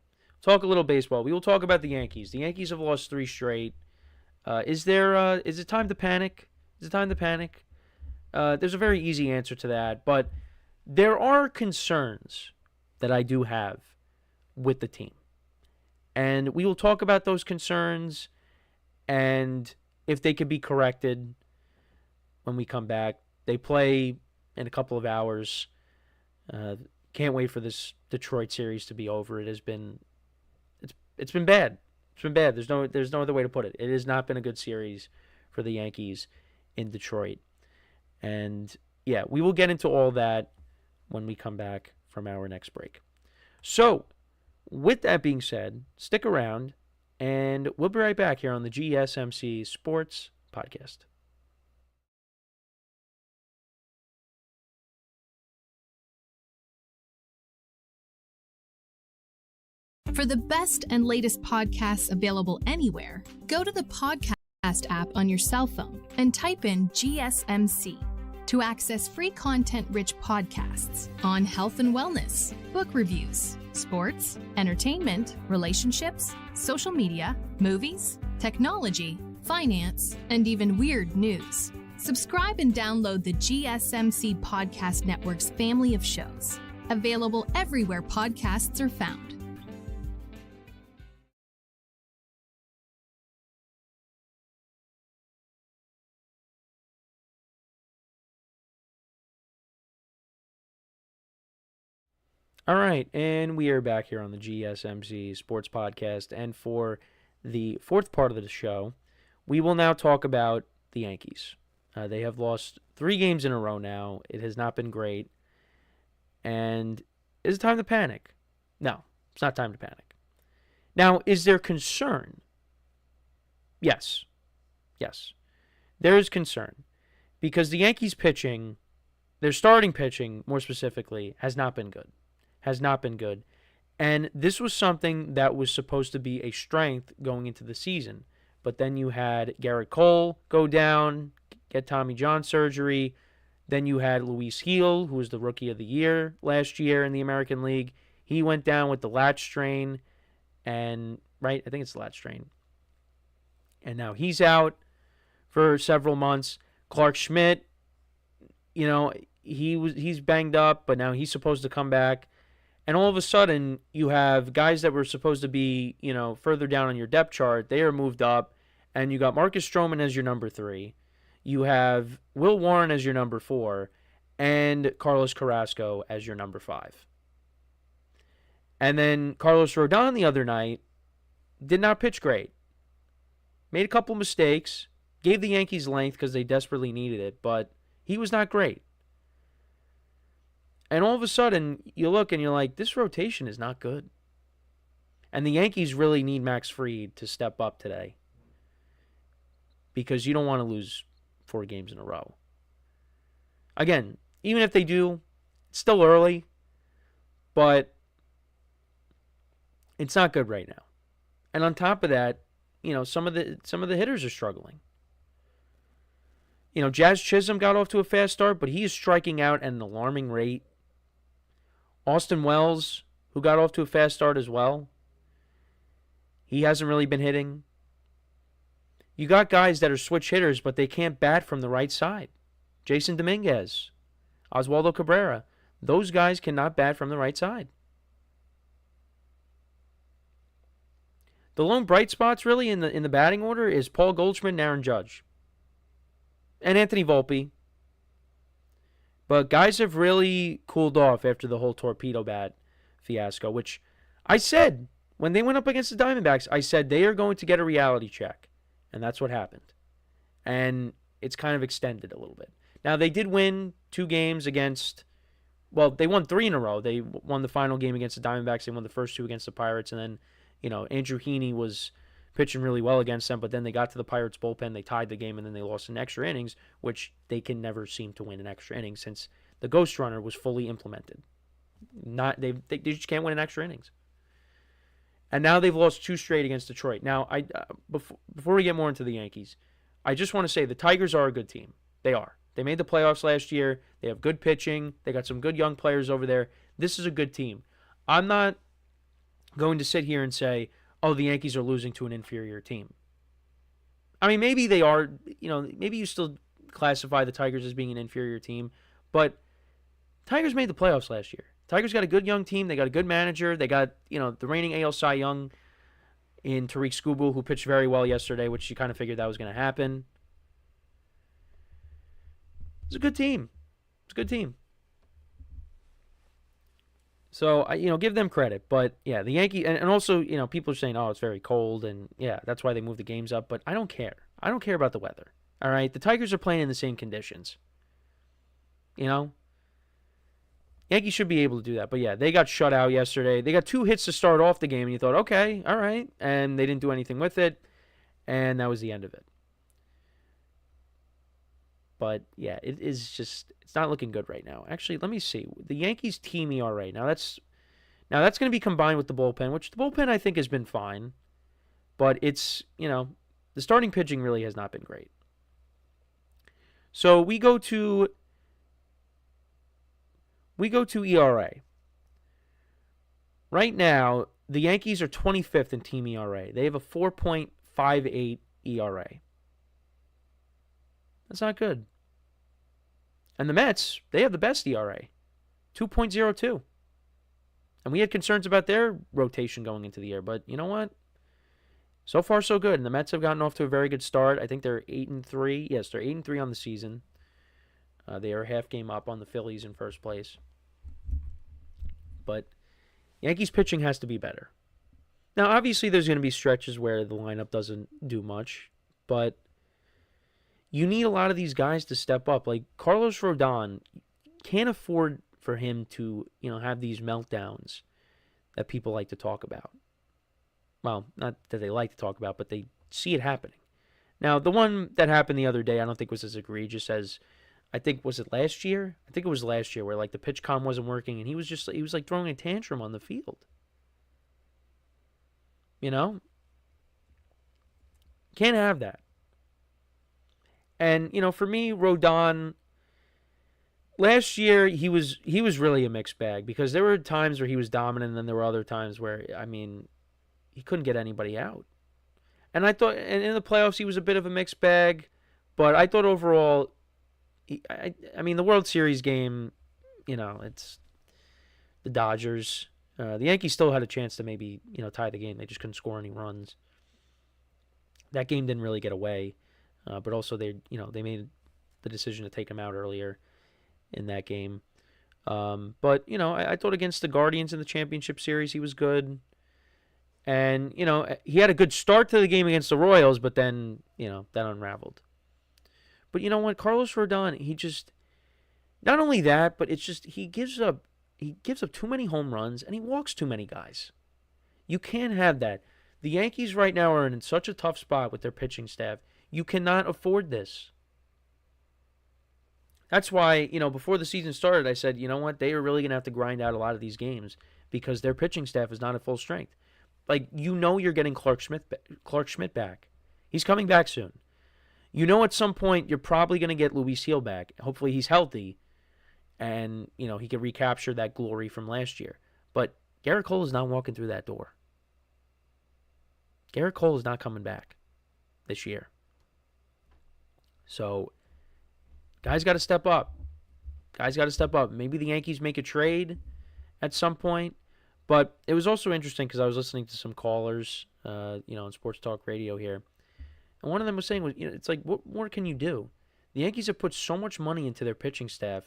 We will talk about the Yankees. The Yankees have lost 3 straight. Is it time to panic? There's a very easy answer to that, but there are concerns that I do have with the team. And we will talk about those concerns and if they could be corrected when we come back. They play in a couple of hours. Can't wait for this Detroit series to be over. It's been bad. There's no other way to put it. It has not been a good series for the Yankees in Detroit. And yeah, we will get into all that when we come back from our next break. So, with that being said, stick around and we'll be right back here on the GSMC Sports Podcast. For the best and latest podcasts available anywhere, go to the podcast app on your cell phone and type in GSMC to access free content-rich podcasts on health and wellness, book reviews, sports, entertainment, relationships, social media, movies, technology, finance, and even weird news. Subscribe and download the GSMC Podcast Network's family of shows, available everywhere podcasts are found. All right, and we are back here on the GSMC Sports Podcast, and for the fourth part of the show, we will now talk about the Yankees. They have lost 3 games in a row now. It has not been great, and is it time to panic? No, it's not time to panic. Now, is there concern? Yes. There is concern, because the Yankees pitching, their starting pitching, more specifically, has not been good. And this was something that was supposed to be a strength going into the season. But then you had Garrett Cole go down, get Tommy John surgery. Then you had Luis Gil, who was the Rookie of the Year last year in the American League. He went down with the latch strain, and I think it's the latch strain. And now he's out for several months. Clark Schmidt, he's banged up, but now he's supposed to come back. And all of a sudden, you have guys that were supposed to be, further down on your depth chart. They are moved up, and you got Marcus Stroman as your number 3. You have Will Warren as your number 4, and Carlos Carrasco as your number 5. And then Carlos Rodon the other night did not pitch great. Made a couple mistakes. Gave the Yankees length because they desperately needed it, but he was not great. And all of a sudden, you look and you're like, this rotation is not good. And the Yankees really need Max Fried to step up today, because you don't want to lose 4 games in a row. Again, even if they do, it's still early, but it's not good right now. And on top of that, some of the hitters are struggling. Jazz Chisholm got off to a fast start, but he is striking out at an alarming rate. Austin Wells, who got off to a fast start as well, he hasn't really been hitting. You got guys that are switch hitters, but they can't bat from the right side. Jason Dominguez, Oswaldo Cabrera, those guys cannot bat from the right side. The lone bright spots really in the batting order is Paul Goldschmidt and Aaron Judge. And Anthony Volpe. But guys have really cooled off after the whole torpedo bat fiasco, which I said, when they went up against the Diamondbacks, I said they are going to get a reality check. And that's what happened. And it's kind of extended a little bit. Now, they did win 2 games against, they won 3 in a row. They won the final game against the Diamondbacks. They won the first 2 against the Pirates. And then, Andrew Heaney was pitching really well against them, but then they got to the Pirates bullpen, they tied the game, and then they lost in extra innings, which they can never seem to win in extra innings since the ghost runner was fully implemented. They just can't win in extra innings. And now they've lost 2 straight against Detroit. Now, before we get more into the Yankees, I just want to say the Tigers are a good team. They are. They made the playoffs last year. They have good pitching. They got some good young players over there. This is a good team. I'm not going to sit here and say, oh, the Yankees are losing to an inferior team. I mean, maybe they are, maybe you still classify the Tigers as being an inferior team, but Tigers made the playoffs last year. Tigers got a good young team. They got a good manager. They got, the reigning AL Cy Young in Tariq Skubal, who pitched very well yesterday, which you kind of figured that was going to happen. It's a good team. It's a good team. So, give them credit. But, yeah, the Yankees, and also, people are saying, oh, it's very cold, and, yeah, that's why they moved the games up. But I don't care. I don't care about the weather. All right? The Tigers are playing in the same conditions. Yankees should be able to do that. But, yeah, they got shut out yesterday. They got 2 hits to start off the game, and you thought, okay, all right. And they didn't do anything with it, and that was the end of it. But, yeah, it's not looking good right now. Actually, let me see. The Yankees team ERA. Now that's going to be combined with the bullpen, which the bullpen I think has been fine. But it's, the starting pitching really has not been great. So we go to ERA. Right now, the Yankees are 25th in team ERA. They have a 4.58 ERA. That's not good. And the Mets, they have the best ERA, 2.02. And we had concerns about their rotation going into the year, but you know what? So far, so good. And the Mets have gotten off to a very good start. I think they're 8-3. Yes, they're 8-3 on the season. They are a half game up on the Phillies in first place. But Yankees pitching has to be better. Now, obviously, there's going to be stretches where the lineup doesn't do much, but you need a lot of these guys to step up. Like Carlos Rodon, can't afford for him to, have these meltdowns that people like to talk about. Well, not that they like to talk about, but they see it happening. Now, the one that happened the other day, I don't think was as egregious as, was it last year? I think it was last year where like the pitch comm wasn't working and he was like throwing a tantrum on the field. Can't have that. And, for me, Rodon, last year he was really a mixed bag because there were times where he was dominant and then there were other times where, he couldn't get anybody out. And I thought, and in the playoffs he was a bit of a mixed bag, but I thought overall I mean, the World Series game, it's the Dodgers. The Yankees still had a chance to maybe, tie the game. They just couldn't score any runs. That game didn't really get away, but also they made the decision to take him out earlier in that game. But, I thought against the Guardians in the championship series, he was good. And, he had a good start to the game against the Royals, but then, that unraveled. But you know what? Carlos Rodon, he just, not only that, but it's just, he gives up too many home runs and he walks too many guys. You can't have that. The Yankees right now are in such a tough spot with their pitching staff. You cannot afford this. That's why, before the season started, I said, you know what? They are really going to have to grind out a lot of these games because their pitching staff is not at full strength. Like, you're getting Clark Schmidt back. He's coming back soon. At some point, you're probably going to get Luis Gil back. Hopefully he's healthy and, he can recapture that glory from last year. But Garrett Cole is not walking through that door. Garrett Cole is not coming back this year. So, guys got to step up. Maybe the Yankees make a trade at some point. But it was also interesting because I was listening to some callers, on Sports Talk Radio here. And one of them was saying, it's like, what more can you do? The Yankees have put so much money into their pitching staff.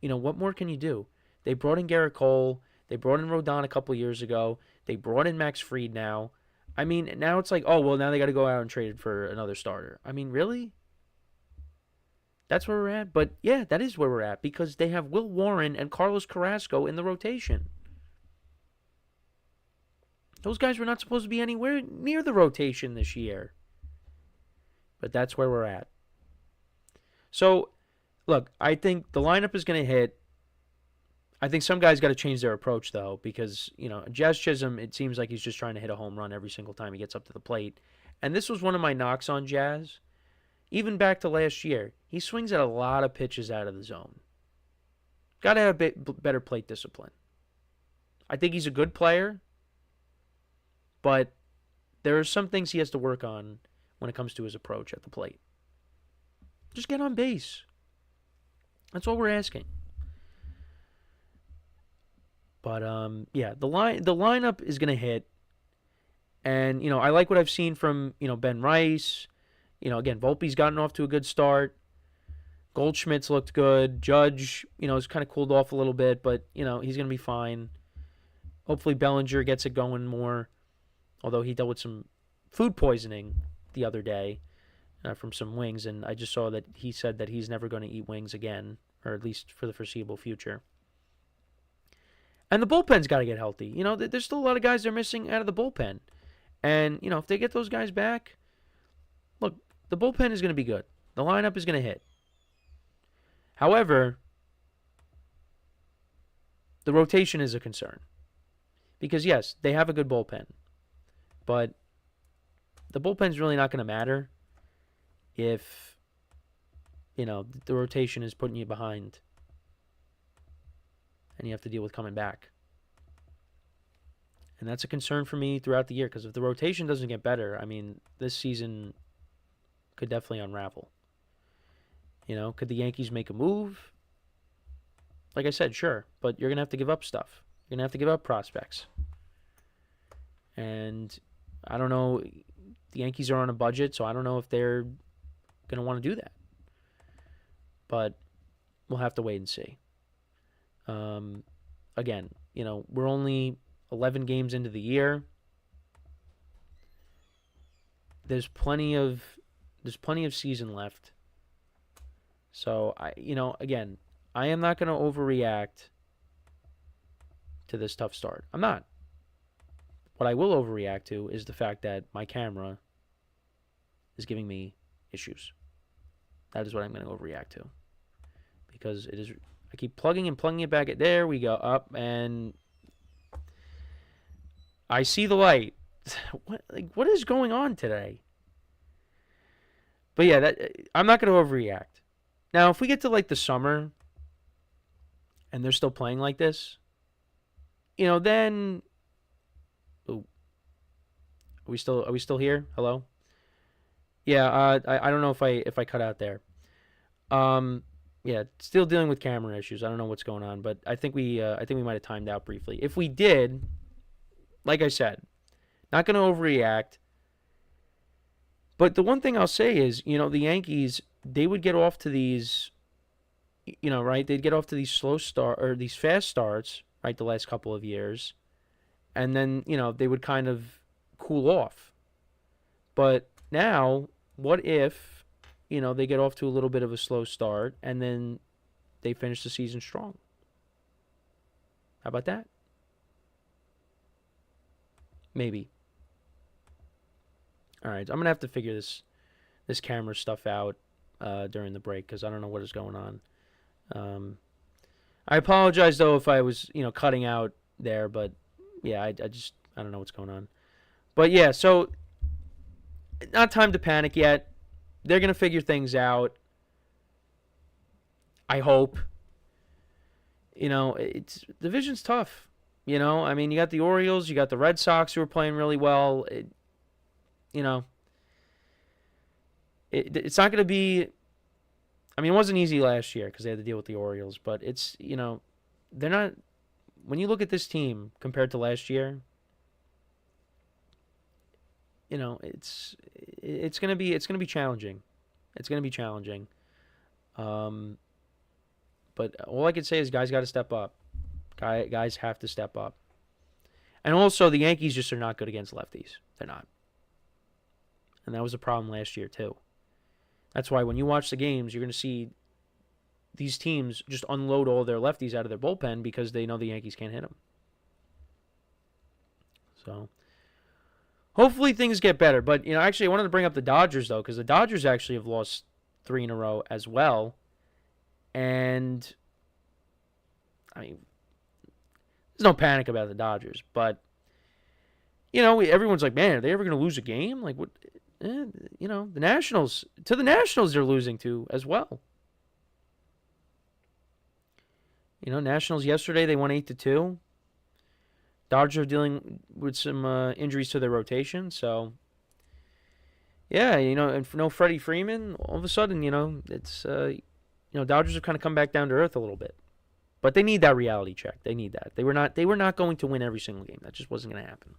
What more can you do? They brought in Garrett Cole. They brought in Rodon a couple years ago. They brought in Max Fried now. I mean, now it's like, oh, well, now they got to go out and trade for another starter. I mean, really? That's where we're at? But, yeah, that is where we're at because they have Will Warren and Carlos Carrasco in the rotation. Those guys were not supposed to be anywhere near the rotation this year. But that's where we're at. So, look, I think the lineup is going to hit. I think some guys got to change their approach, though, because, Jazz Chisholm, it seems like he's just trying to hit a home run every single time he gets up to the plate. And this was one of my knocks on Jazz. Even back to last year, he swings at a lot of pitches out of the zone. Got to have a bit better plate discipline. I think he's a good player. But there are some things he has to work on when it comes to his approach at the plate. Just get on base. That's all we're asking. But, the lineup is going to hit. And, I like what I've seen from, Ben Rice. Again, Volpe's gotten off to a good start. Goldschmidt's looked good. Judge, has kind of cooled off a little bit, but, he's going to be fine. Hopefully Bellinger gets it going more. Although he dealt with some food poisoning the other day from some wings, and I just saw that he said that he's never going to eat wings again, or at least for the foreseeable future. And the bullpen's got to get healthy. There's still a lot of guys they're missing out of the bullpen. And, if they get those guys back, look, the bullpen is going to be good. The lineup is going to hit. However, the rotation is a concern. Because, yes, they have a good bullpen. But the bullpen's really not going to matter if, the rotation is putting you behind and you have to deal with coming back. And that's a concern for me throughout the year because if the rotation doesn't get better, I mean, this season could definitely unravel. Could the Yankees make a move? Like I said, sure, but you're going to have to give up stuff. You're going to have to give up prospects. And I don't know, the Yankees are on a budget, so I don't know if they're going to want to do that. But we'll have to wait and see. Again, we're only 11 games into the year. There's plenty of season left. So again, I am not going to overreact to this tough start. I'm not. What I will overreact to is the fact that my camera is giving me issues. That is what I'm going to overreact to. Because it is, I keep plugging it back. There we go, up, and I see the light. What is going on today? But yeah, I'm not going to overreact. Now, if we get to the summer and they're still playing like this, then Are we still here? Hello? Yeah, I don't know if I cut out there. Yeah, still dealing with camera issues. I don't know what's going on, but I think we might have timed out briefly. If we did, like I said, not going to overreact. But the one thing I'll say is, the Yankees, they would get off to these, right? They'd get off to these slow start or these fast starts, right? The last couple of years, and then they would kind of cool off. But now, what if, they get off to a little bit of a slow start and then they finish the season strong? How about that? Maybe. All right, I'm going to have to figure this camera stuff out during the break because I don't know what is going on. I apologize, though, if I was, cutting out there, but, yeah, I don't know what's going on. But, yeah, so not time to panic yet. They're going to figure things out. I hope. Division's tough. You got the Orioles, you got the Red Sox who are playing really well. It's not going to be. It wasn't easy last year because they had to deal with the Orioles, but it's they're not. When you look at this team compared to last year, it's going to be challenging. It's going to be challenging. But all I can say is guys got to step up. Guys have to step up. And also the Yankees just are not good against lefties. They're not. And that was a problem last year too. That's why when you watch the games, you're going to see these teams just unload all their lefties out of their bullpen because they know the Yankees can't hit them. So hopefully things get better. But, actually I wanted to bring up the Dodgers, though, because the Dodgers actually have lost 3 in a row as well. And, there's no panic about the Dodgers. But, everyone's like, man, are they ever going to lose a game? Like, what? The Nationals, they're losing to as well. Nationals yesterday, they won 8-2. Dodgers are dealing with some injuries to their rotation, so yeah, and for no Freddie Freeman, all of a sudden, it's Dodgers have kind of come back down to earth a little bit, but they need that reality check. They need that. They were not going to win every single game. That just wasn't going to happen.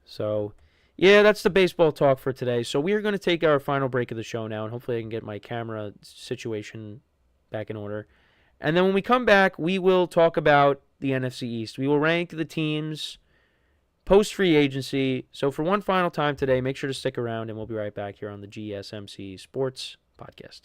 So, yeah, that's the baseball talk for today. So we are going to take our final break of the show now, and hopefully I can get my camera situation back in order. And then when we come back, we will talk about the NFC East. We will rank the teams post-free agency. So for one final time today, make sure to stick around, and we'll be right back here on the GSMC Sports Podcast.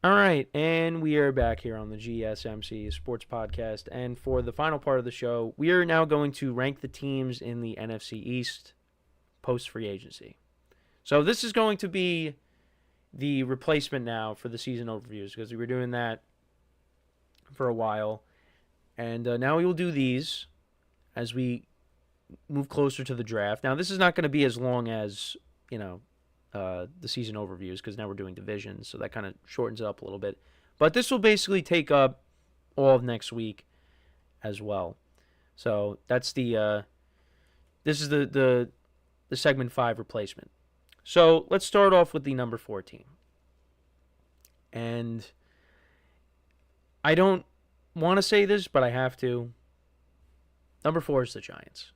All right, and we are back here on the GSMC Sports Podcast. And for the final part of the show, we are now going to rank the teams in the NFC East post-free agency. So this is going to be the replacement now for the season overviews, because we were doing that for a while. And now we will do these as we move closer to the draft. Now, this is not going to be as long as, the season overviews, because now we're doing divisions, so that kind of shortens it up a little bit. But this will basically take up all of next week as well. So that's this is the segment 5 replacement. So let's start off with the number 4 team. And I don't want to say this, but I have to. Number 4 is the Giants.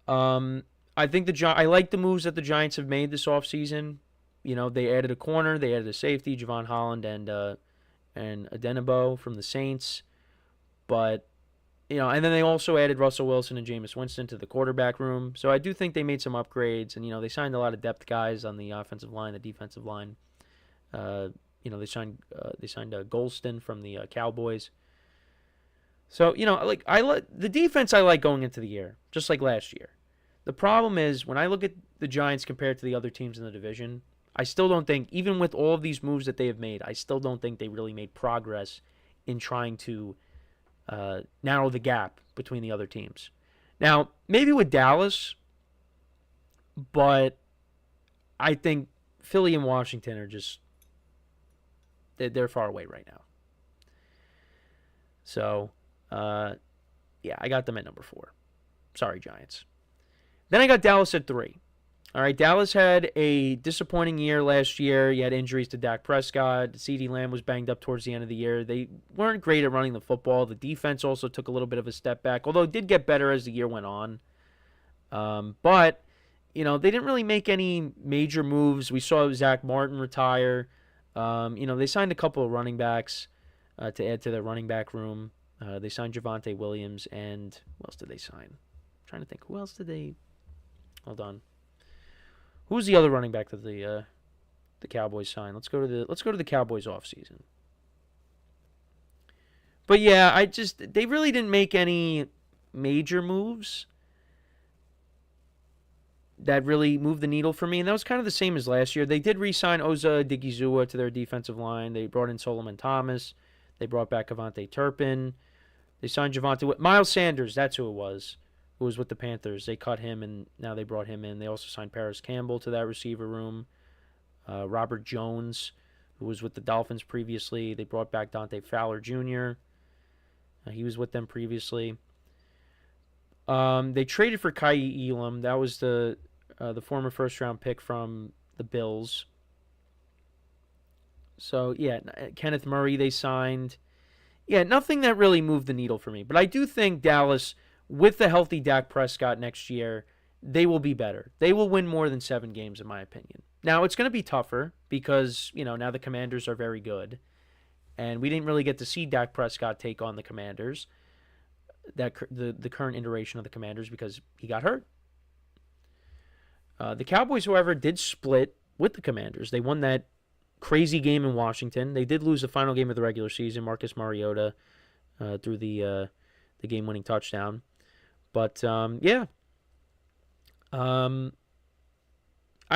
I think I like the moves that the Giants have made this offseason. They added a corner, they added a safety, Javon Holland and Adenabo from the Saints. But, and then they also added Russell Wilson and Jameis Winston to the quarterback room. So I do think they made some upgrades, and, they signed a lot of depth guys on the offensive line, the defensive line. They signed Golston from the Cowboys. So, I like the defense I like going into the year, just like last year. The problem is, when I look at the Giants compared to the other teams in the division, I still don't think, even with all of these moves that they have made, I still don't think they really made progress in trying to narrow the gap between the other teams. Now, maybe with Dallas, but I think Philly and Washington are just, they're far away right now. So, yeah, I got them at number 4. Sorry, Giants. Then I got Dallas at 3. All right, Dallas had a disappointing year last year. You had injuries to Dak Prescott. CeeDee Lamb was banged up towards the end of the year. They weren't great at running the football. The defense also took a little bit of a step back, although it did get better as the year went on. But, they didn't really make any major moves. We saw Zach Martin retire. They signed a couple of running backs to add to their running back room. They signed Javonte Williams, and who else did they sign? I'm trying to think. Who else did they... Hold on. Who's the other running back that the Cowboys signed? Let's go to the Cowboys offseason. But yeah, they really didn't make any major moves that really moved the needle for me, and that was kind of the same as last year. They did re-sign Oza Digizua to their defensive line. They brought in Solomon Thomas. They brought back Avante Turpin. They signed Miles Sanders, that's who it was, who was with the Panthers. They cut him, and now they brought him in. They also signed Paris Campbell to that receiver room. Robert Jones, who was with the Dolphins previously. They brought back Dante Fowler Jr. He was with them previously. They traded for Kai Elam. That was the former first-round pick from the Bills. So, yeah, Kenneth Murray they signed. Yeah, nothing that really moved the needle for me. But I do think Dallas, with the healthy Dak Prescott next year, they will be better. They will win more than 7 games, in my opinion. Now, it's going to be tougher because, now the Commanders are very good. And we didn't really get to see Dak Prescott take on the Commanders, the current iteration of the Commanders, because he got hurt. The Cowboys, however, did split with the Commanders. They won that crazy game in Washington. They did lose the final game of the regular season. Marcus Mariota threw the game-winning touchdown. But, yeah. I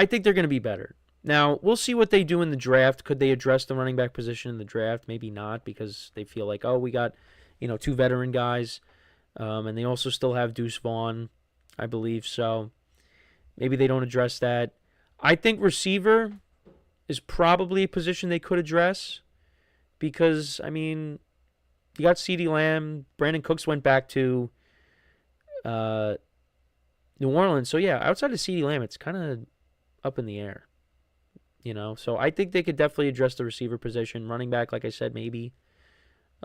think they're going to be better. Now, we'll see what they do in the draft. Could they address the running back position in the draft? Maybe not, because they feel like, we got, 2 veteran guys. And they also still have Deuce Vaughn, I believe. So maybe they don't address that. I think receiver is probably a position they could address because, you got CeeDee Lamb. Brandon Cooks went back to New Orleans. So, yeah, outside of CeeDee Lamb, it's kind of up in the air. So I think they could definitely address the receiver position. Running back, like I said, maybe.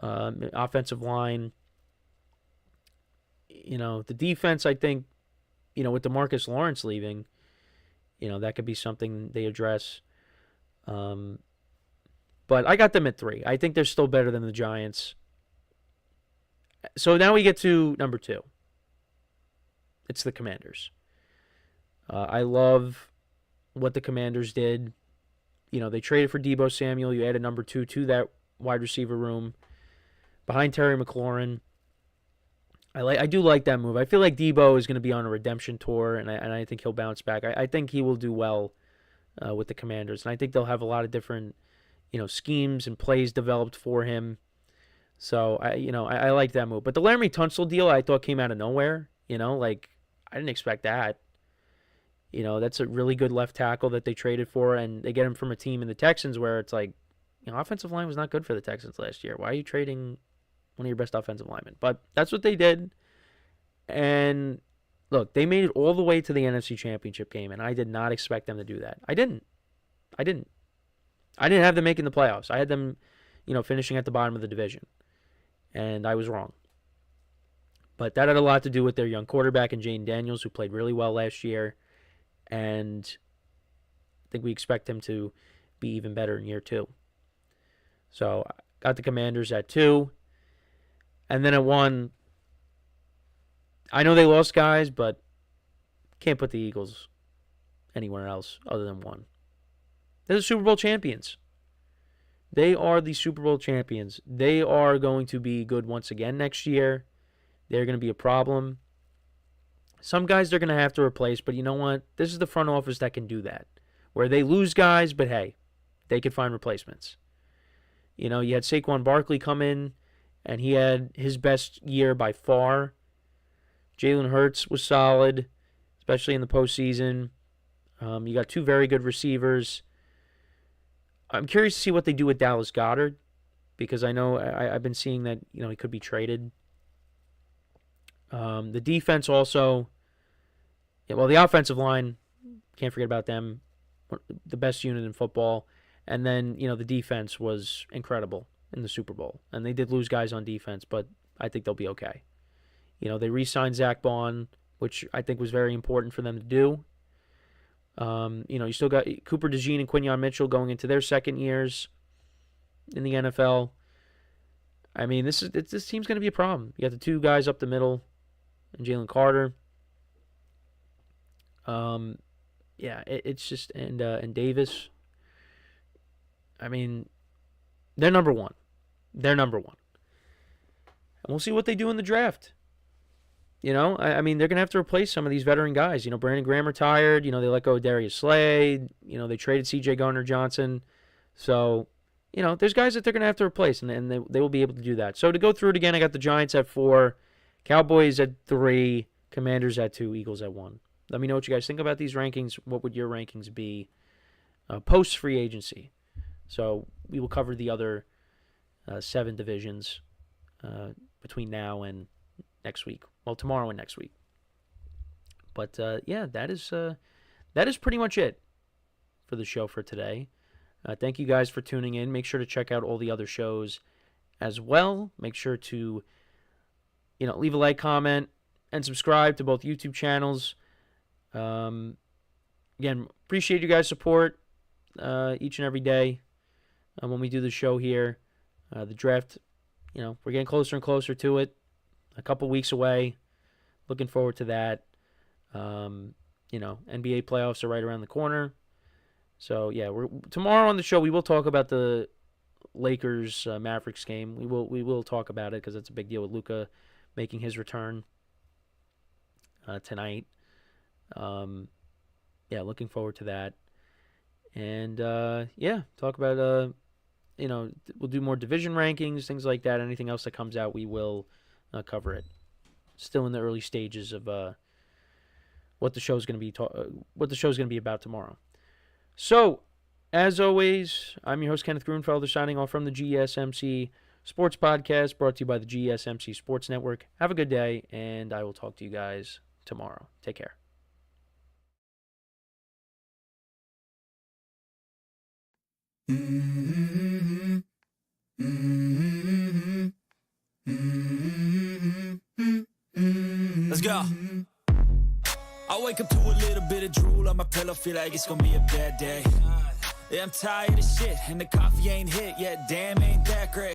Offensive line. The defense, I think, with DeMarcus Lawrence leaving, that could be something they address. But I got them at 3. I think they're still better than the Giants. So now we get to number 2. It's the Commanders. I love what the Commanders did. They traded for Deebo Samuel. You added number 2 to that wide receiver room behind Terry McLaurin. I do like that move. I feel like Deebo is going to be on a redemption tour, and I think he'll bounce back. I think he will do well with the Commanders, and I think they'll have a lot of different, schemes and plays developed for him. So I like that move. But the Laramie Tunsil deal I thought came out of nowhere. I didn't expect that. That's a really good left tackle that they traded for, and they get him from a team in the Texans where it's like, offensive line was not good for the Texans last year. Why are you trading one of your best offensive linemen. But that's what they did. And look, they made it all the way to the NFC Championship game, and I did not expect them to do that. I didn't have them making the playoffs. I had them, finishing at the bottom of the division. And I was wrong. But that had a lot to do with their young quarterback in Jaden Daniels, who played really well last year. And I think we expect him to be even better in year 2. So I got the Commanders at 2. And then at 1, I know they lost guys, but can't put the Eagles anywhere else other than 1. They're the Super Bowl champions. They are the Super Bowl champions. They are going to be good once again next year. They're going to be a problem. Some guys they're going to have to replace, but you know what? This is the front office that can do that. Where they lose guys, but hey, they can find replacements. You had Saquon Barkley come in, and he had his best year by far. Jalen Hurts was solid, especially in the postseason. You got 2 very good receivers. I'm curious to see what they do with Dallas Goedert, because I know I've been seeing that he could be traded. The defense also, the offensive line, can't forget about them, the best unit in football. And then, the defense was incredible in the Super Bowl. And they did lose guys on defense, but I think they'll be okay. They re-signed Zach Bond, which I think was very important for them to do. You still got Cooper DeJean and Quinyon Mitchell going into their second years in the NFL. I mean, this team's going to be a problem. You got the 2 guys up the middle, and Jalen Carter. It's just and Davis. I mean, they're number 1. They're number 1. And we'll see what they do in the draft. I mean, they're going to have to replace some of these veteran guys. Brandon Graham retired. They let go of Darius Slade. They traded C.J. Gardner-Johnson. So, there's guys that they're going to have to replace, and they will be able to do that. So, to go through it again, I got the Giants at 4, Cowboys at 3, Commanders at 2, Eagles at 1. Let me know what you guys think about these rankings. What would your rankings be post-free agency? So, we will cover the other 7 divisions between now and next week. Well, tomorrow and next week. But, that is pretty much it for the show for today. Thank you guys for tuning in. Make sure to check out all the other shows as well. Make sure to, leave a like, comment, and subscribe to both YouTube channels. Again, appreciate you guys' support each and every day when we do the show here. The draft, we're getting closer and closer to it. A couple weeks away. Looking forward to that. NBA playoffs are right around the corner. So, tomorrow on the show, we will talk about the Lakers Mavericks game. We will talk about it because it's a big deal with Luka making his return tonight. Looking forward to that. And, talk about, we'll do more division rankings, things like that. Anything else that comes out, we will cover it. Still in the early stages of what the show's going to be about tomorrow. So, as always, I'm your host Kenneth Grunfelder, signing off from the GSMC Sports Podcast, brought to you by the GSMC Sports Network. Have a good day, and I will talk to you guys tomorrow. Take care. Let's go. I wake up to a little bit of drool on my pillow, feel like it's gonna be a bad day. Yeah, I'm tired of shit, and the coffee ain't hit yet, damn, ain't that great.